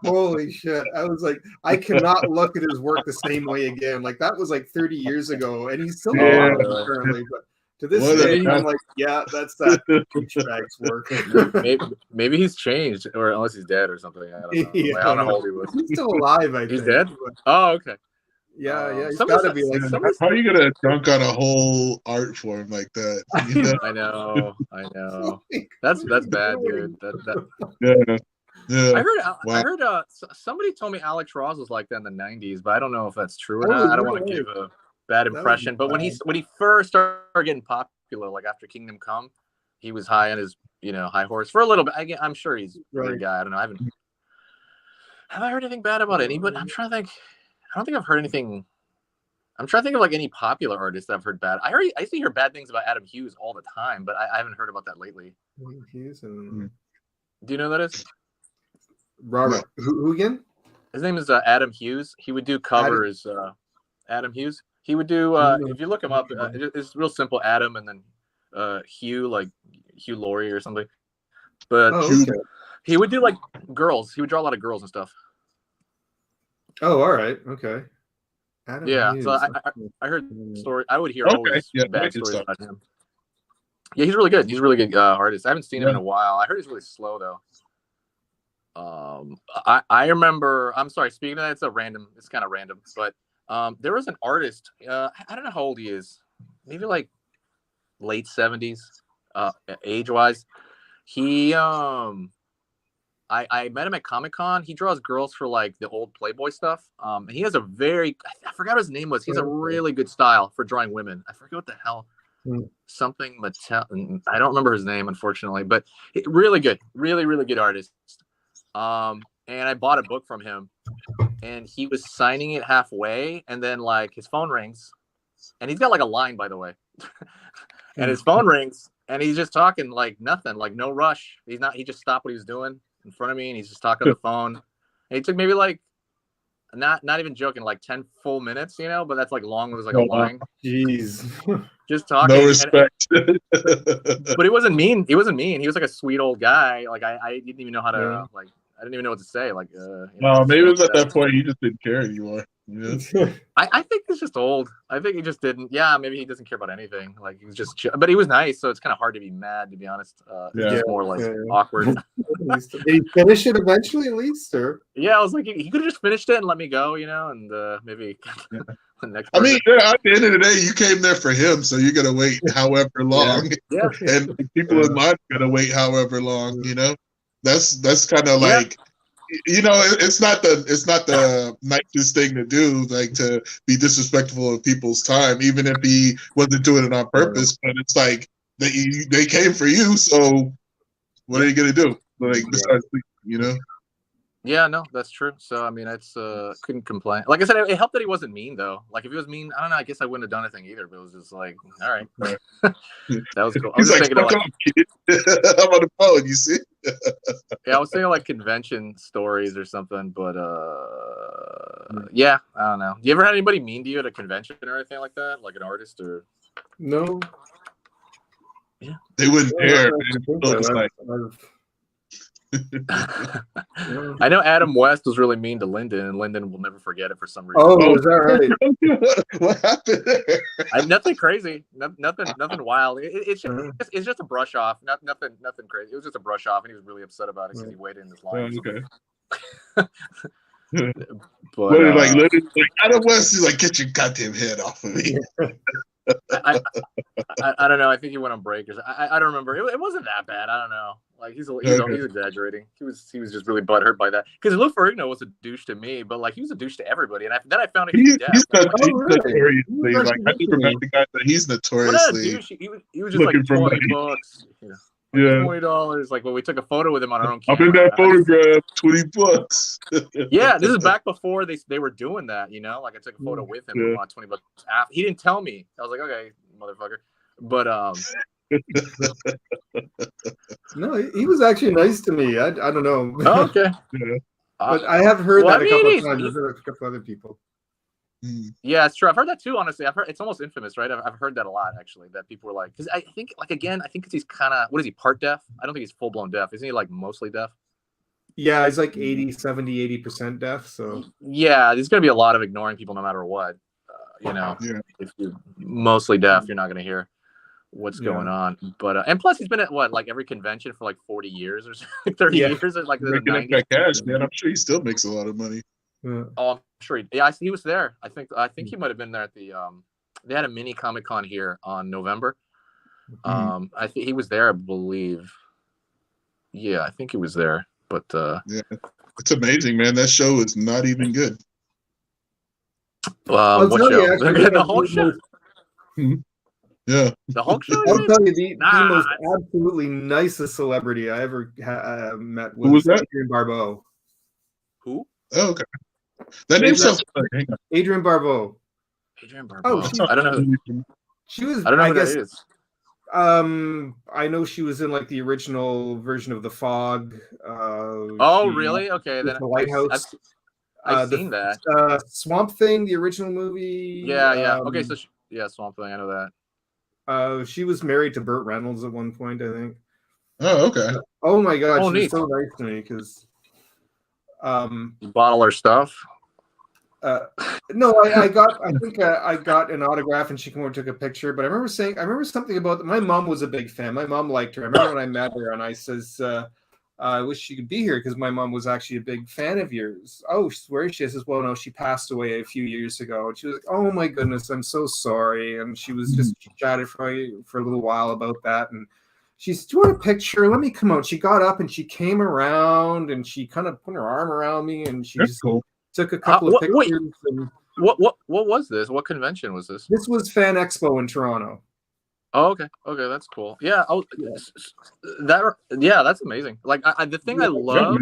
holy shit. I was like, I cannot look at his work the same way again. Like that was like 30 years ago, and he's still alive currently, but. To this day, I'm like, yeah, that's that douchebag's work. maybe he's changed, or unless he's dead or something. I don't know. Yeah, I don't know how old he was. He's still alive, I think. He's dead? Oh, okay. Yeah. He's got to be like. How are you gonna dunk on a whole art form like that? You know? I know. That's bad, dude. Yeah. I heard. Somebody told me Alex Ross was like that in the '90s, but I don't know if that's true or not. I don't want to give a bad impression, but when he first started getting popular, like after Kingdom Come, he was high on his high horse for a little bit. I'm sure he's a great guy. I don't know. Have I heard anything bad about anybody? I'm trying to think. I don't think I've heard anything. I'm trying to think of like any popular artists that I've heard bad. I used to hear bad things about Adam Hughes all the time, but I haven't heard about that lately. Hughes Do you know who that is? Robert. Who again? His name is Adam Hughes. He would do covers. Adam Hughes. He would do, if you look him up, it's real simple, Adam, and then Hugh, like Hugh Laurie or something. But he would do like girls. He would draw a lot of girls and stuff. Oh, all right. Okay. Adam Hughes. So I heard story. I would hear always bad stories about him. Yeah, he's really good. He's a really good artist. I haven't seen him in a while. I heard he's really slow, though. I remember, I'm sorry, speaking of that, it's kind of random, but there was an artist, I don't know how old he is, maybe like late 70s, age-wise. He, I met him at Comic-Con. He draws girls for like the old Playboy stuff. And he has I forgot what his name was. He has a really good style for drawing women. I forget what the hell, something Mattel. I don't remember his name, unfortunately, but really good, really, really good artist. And I bought a book from him, and he was signing it halfway, and then like his phone rings, and he's got like a line, by the way, and his phone rings, and he's just talking like nothing, like no rush. He just stopped what he was doing in front of me, and he's just talking on the phone. And it took maybe like, not even joking, like 10 full minutes, but that's like long as like a line. Jeez. Just talking. No respect. But he wasn't mean. He was like a sweet old guy. Like I didn't even know how to like. I didn't even know what to say. Like, no, maybe it was at that point he just didn't care anymore. Yeah. I think he's just old. I think he just didn't. Yeah, maybe he doesn't care about anything. Like he was just, but he was nice, so it's kind of hard to be mad, to be honest. It's more like awkward. Did he finish it eventually, at least, or? Yeah, I was like, he could have just finished it and let me go, and maybe. The next I mean, at the end of the day, you came there for him, so you're gonna wait however long, and people in line are gonna wait however long. That's kind of like you know, it's not the nicest thing to do, like to be disrespectful of people's time, even if he wasn't doing it on purpose. But it's like they came for you, so what are you gonna do? Like besides, you know. Yeah, no, that's true. So I mean, it's couldn't complain. Like I said, it helped that he wasn't mean though. Like if he was mean, I don't know. I guess I wouldn't have done anything either. But it was just like, all right, that was cool. I was He's just like, thinking of, fuck off, kid. I'm on the phone. You see? yeah, I was thinking like convention stories or something. But yeah, I don't know. You ever had anybody mean to you at a convention or anything like that, like an artist or? No. Yeah, they wouldn't dare. I know Adam West was really mean to Lyndon, and Lyndon will never forget it for some reason. Oh, is that right? What happened there? Nothing crazy, nothing wild. It's just a brush off. Nothing crazy. It was just a brush off, and he was really upset about it because he waited in this line. Okay. But like Adam West is like, get your goddamn head off of me. I don't know. I think he went on break or something. I don't remember. It wasn't that bad. I don't know. Like he's exaggerating. He was just really butthurt by that because Lou Ferrigno was a douche to me, but like he was a douche to everybody. And then I found out he's deaf. Notoriously like I never met the guy that he's notoriously. Douche. He was just like $20. Yeah. $20. Like when we took a photo with him on our own camera. I'm in that photograph. $20. Yeah, this is back before they were doing that. You know, like I took a photo with him. Yeah. $20. He didn't tell me. I was like, okay, motherfucker. But no, he was actually nice to me. I don't know. Oh, okay. Yeah. But I have heard that a couple of times. I've heard a couple other people. Yeah, it's true. I've heard that too. Honestly, I've heard it's almost infamous, right? I've heard that a lot actually. That people were like, because I think because he's kind of, what is he, part deaf? I don't think he's full blown deaf. Isn't he like mostly deaf? Yeah, he's like 80% deaf. So yeah, there's gonna be a lot of ignoring people no matter what. You know, if you're mostly deaf, you're not gonna hear what's going on. But and plus, he's been at like every convention for like 40 years or 30 years. Like making up that cash, man. I'm sure he still makes a lot of money. Yeah. Oh, I'm sure. He was there. I think he might have been there at the. They had a mini Comic-Con here on November. I think he was there. I believe. Yeah, I think he was there. But yeah, it's amazing, man. That show is not even good. What show? The Hulk show. Yeah, the Hulk show. I'll tell you the most absolutely nicest celebrity I ever met was, who was that? Adrienne Barbeau. Who? Oh, okay. That name sounds familiar. Adrienne Barbeau. Adrienne Barbeau. Oh, I don't know. She was. I don't know who that is. I know she was in like the original version of The Fog. Really? Okay, then The Lighthouse. I've seen that. Swamp Thing, the original movie. Yeah. Okay, so Swamp Thing. I know that. She was married to Burt Reynolds at one point, I think. Oh, okay. Oh my God, she was so nice to me because. You bottle her stuff. No, I think I got an autograph and she came over and took a picture. But I remember something about my mom was a big fan. My mom liked her. I remember when I met her and I says, I wish she could be here because my mom was actually a big fan of yours. Oh, where is she? I says, well, no, she passed away a few years ago. And she was like, oh my goodness, I'm so sorry. And she was just chatted for a little while about that. And she said, do you want a picture? Let me come out. She got up and she came around and she kind of put her arm around me and she just took a couple of pictures. What was this? What convention was this? This was Fan Expo in Toronto. Oh, okay, that's cool. Yeah, that's amazing. Like the thing I love,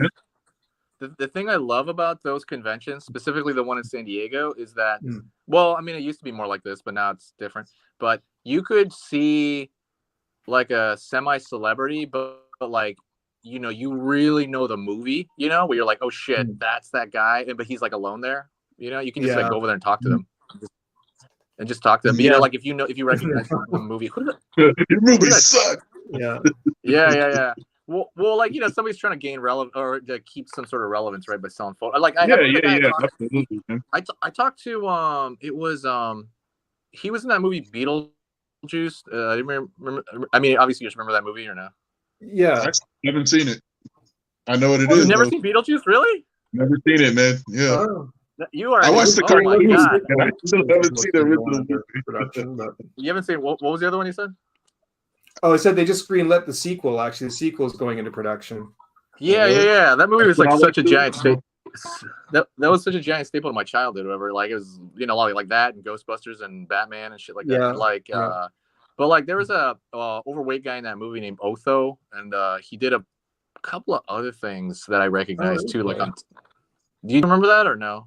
the thing I love about those conventions, specifically the one in San Diego, is that well, I mean, it used to be more like this, but now it's different. But you could see like a semi-celebrity, but like, you know, you really know the movie, you know, where you're like, oh shit, that's that guy, but he's like alone there, you know, you can just like go over there and talk to them. And just talk to them. You know, like if you recognize the movie. Your movie sucks. Yeah. Well, like, you know, somebody's trying to gain relevance or to keep some sort of relevance, right, by selling photos. Like, absolutely. I talked to it was he was in that movie Beetlejuice. I didn't remember. I mean, obviously, you just remember that movie or no? Yeah, I haven't seen it. I know what it is. You've never seen Beetlejuice, really? Never seen it, man. Yeah. Oh. You are. I watched the cartoon, and I still haven't seen the original production. But... You haven't seen what was the other one you said? Oh, I said they just greenlit the sequel. Actually, the sequel is going into production. Yeah. That movie was like That's such a what I giant like to staple. That was such a giant staple of my childhood. Whatever, like it was, a lot like that and Ghostbusters and Batman and shit like that. Yeah, But like, yeah. but like there was a overweight guy in that movie named Otho, and he did a couple of other things that I recognized too. Like, Okay. do you remember that or no?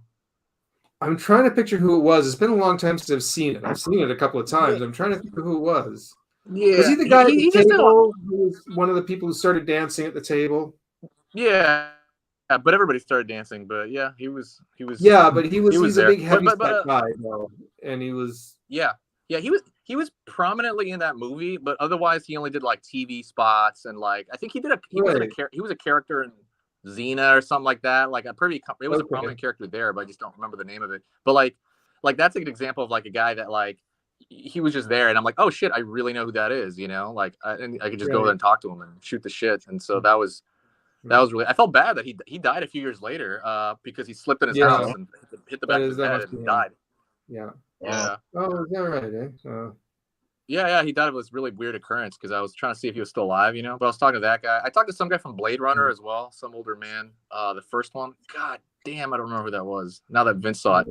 I'm trying to picture who it was. It's been a long time since I've seen it. I've seen it a couple of times. I'm trying to think of who it was. Yeah, Was he the guy at the he just did a lot. table? Who was one of the people who started dancing at the table? Yeah, but everybody started dancing. But yeah, he was. Yeah, but he's a there. big heavy But, set guy though, and he was. Yeah, he was prominently in that movie, but otherwise he only did like TV spots and like I think he did he was a character in Xena or something like that. Like it was a prominent character there, but I just don't remember the name of it. But like that's an example of like a guy that like he was just there, and I'm like, oh shit, I really know who that is, like and I could just go there and talk to him and shoot the shit, and so that was really. I felt bad that he died a few years later because he slipped in his house and hit the back of his head and died. Yeah. Yeah. Oh, is that right? Yeah, he died of this really weird occurrence because I was trying to see if he was still alive, But I was talking to that guy. I talked to some guy from Blade Runner as well, some older man. The first one. God damn, I don't remember who that was. Now that Vince saw it,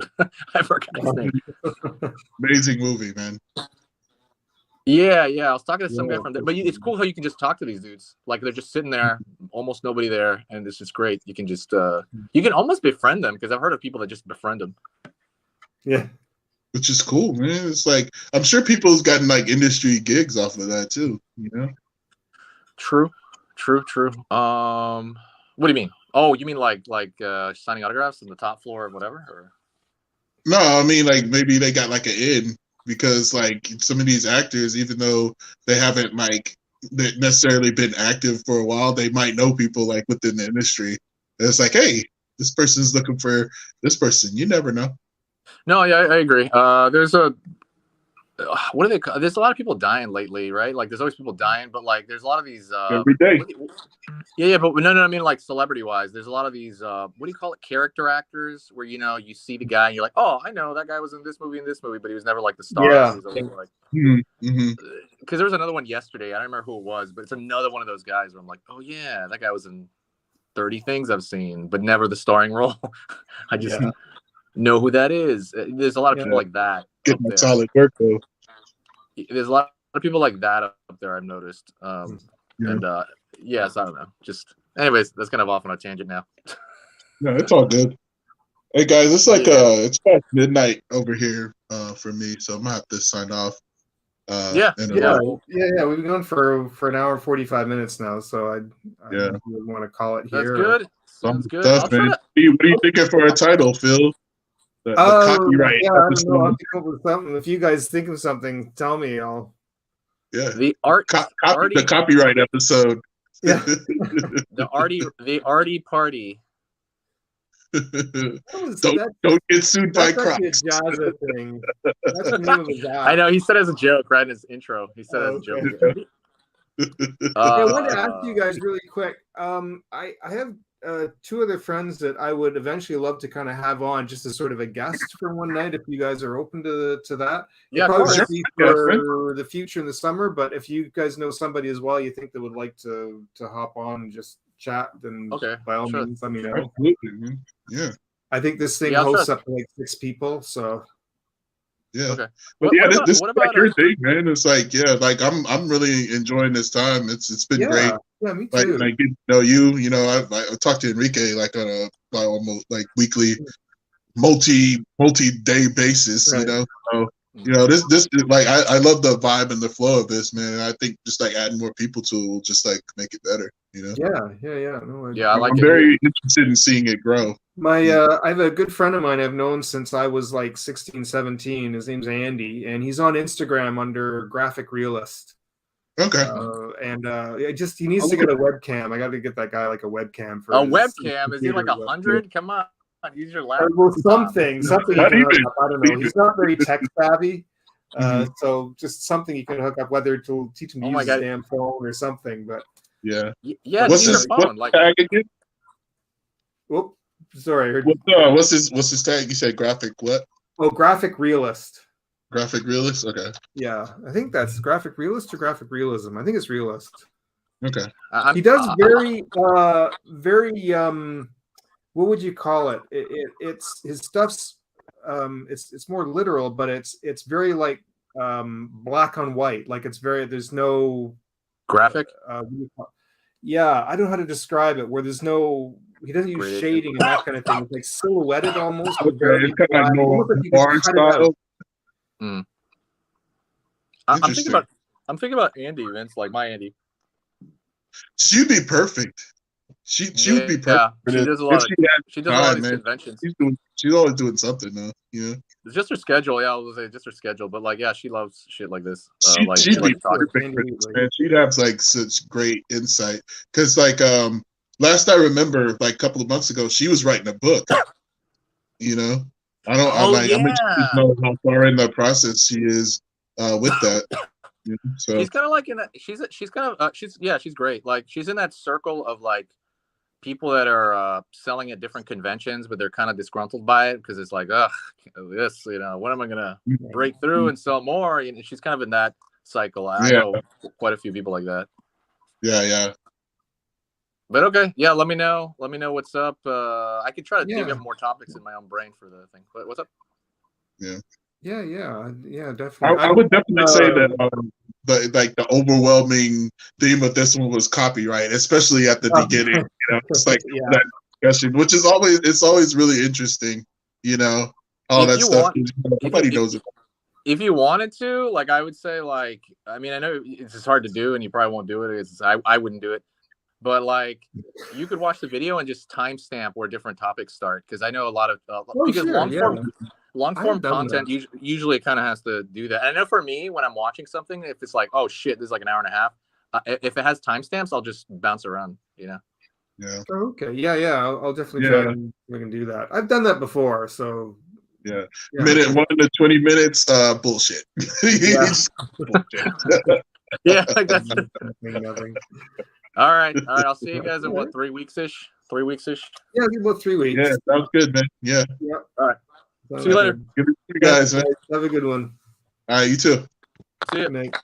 I forgot his name. Amazing movie, man. Yeah. I was talking to some guy from there, but it's cool how you can just talk to these dudes. Like they're just sitting there, almost nobody there, and it's just great. You can just you can almost befriend them because I've heard of people that just befriend them. Yeah. Which is cool, man. It's like I'm sure people's gotten like industry gigs off of that too. True. What do you mean? Oh, you mean like signing autographs on the top floor or whatever? Or? No, I mean like maybe they got like an in because like some of these actors, even though they haven't like necessarily been active for a while, they might know people like within the industry. And it's like, hey, this person's looking for this person. You never know. No, yeah, I agree. There's what do they call? There's a lot of people dying lately, right? Like there's always people dying, but like there's a lot of these every day. Yeah, but no, I mean like celebrity wise, there's a lot of these what do you call it? Character actors, where you see the guy and you're like, oh, I know that guy was in this movie, but he was never like the star. Yeah. Because there was another one yesterday. I don't remember who it was, but it's another one of those guys where I'm like, oh yeah, that guy was in 30 things I've seen, but never the starring role. I just know who that is. There's a lot of people like that. Getting that solid work though. There's a lot of people like that up there. I've noticed. And yes, I don't know. Just anyways, that's kind of off on a tangent now. No, it's all good. Hey guys, it's like it's past midnight over here for me, so I'm gonna have to sign off. Yeah. We've been going for an hour and 45 minutes now, so I want to call it here. That's good. Sounds good. Stuff, man. What are you thinking for a title, Phil? The copyright. Yeah, I don't know. I'll think up with something. If you guys think of something, tell me. The copyright episode. Yeah. the arty party. Don't get sued by Crocs. Thing. That's the name of the guy. I know. He said it as a joke, right in his intro. He said it as a joke. I wanted to ask you guys really quick. I have two other friends that I would eventually love to kind of have on just as sort of a guest for one night if you guys are open to that. Yeah, probably for the future in the summer, but if you guys know somebody as well you think that would like to hop on and just chat, then by all means let me know. Absolutely. Yeah. I think this thing hosts up to like 6 people, so yeah. Okay. But this is like your thing, man. It's like, like I'm really enjoying this time. It's been great. Yeah, me too. Like getting to know you. I talked to Enrique like on a almost like weekly, multi-day basis. Right. This like I love the vibe and the flow of this, man. And I think just like adding more people to it will just like make it better. Yeah. I like I'm very interested in seeing it grow. I have a good friend of mine I've known since I was like 16, 17. His name's Andy, and he's on Instagram under Graphic Realist. Okay. He needs to get a webcam. I got to get that guy like a webcam for webcam. Is he like 100? Come on, use your laptop. Well, something. I don't know. He's not very tech savvy. So just something you can hook up, whether to teach him to use his damn phone or something. But yeah. What's his tag again? Whoop. Sorry, I heard. What's his tag? You said graphic what? Oh, Graphic Realist. Graphic Realist? Okay. Yeah, I think that's Graphic Realist or Graphic Realism. I think it's Realist. Okay. He does very what would you call it? It's his stuff's it's more literal, but it's very like black on white. Like it's very there's no graphic. what do you call it? Yeah, I don't know how to describe it. Where there's no, he doesn't use Gradation. shading and that kind of thing. It's like silhouetted almost. But Okay, very it's kind black. of more Almost like you barn could cut it out. style. I'm Interesting. thinking about Andy, Vince, like my Andy. She'd be perfect. She would be perfect. Yeah, for she this. does a If lot. she Of, had she does a lot of time, these man. conventions. She's always doing something though. Yeah. It's just her schedule. Yeah, I was gonna say just her schedule. But like, yeah, she loves shit like this. She'd like be perfect for this, man. She'd have like such great insight. Because like last I remember, like a couple of months ago, she was writing a book. You know, I'm interested to know how far in the process she is with that. You know? So she's kind of like in that. She's great. Like she's in that circle of like people that are selling at different conventions, but they're kind of disgruntled by it because it's like, ugh, this, when am I gonna break through and sell more? And she's kind of in that cycle. I know quite a few people like that. Yeah. But okay, yeah. Let me know what's up. I can try to dig up more topics in my own brain for the thing. But what's up? Yeah, definitely. I would definitely say that the overwhelming theme of this one was copyright, especially at the beginning. You know, it's like that discussion, which is always really interesting. You know, all that stuff. Nobody knows it. If you wanted to, like, I would say, like, I mean, I know it's just hard to do, and you probably won't do it. I wouldn't do it, but like, you could watch the video and just timestamp where different topics start, because I know a lot of long form content usually kind of has to do that. And I know for me, when I'm watching something, if it's like, oh shit, this is like an hour and a half, if it has timestamps, I'll just bounce around, you know. Yeah. Okay. Yeah. I'll definitely try and we can do that. I've done that before, so. Yeah. Minute 1 to 20 minutes, bullshit. Bullshit. Yeah, like that's nothing. All right. I'll see you guys in what, 3 weeks ish. Yeah, about 3 weeks. Yeah, sounds good, man. Yeah. All right. See you later. Good to see you guys, man. Have a good one. All right, you too. See ya. Good night.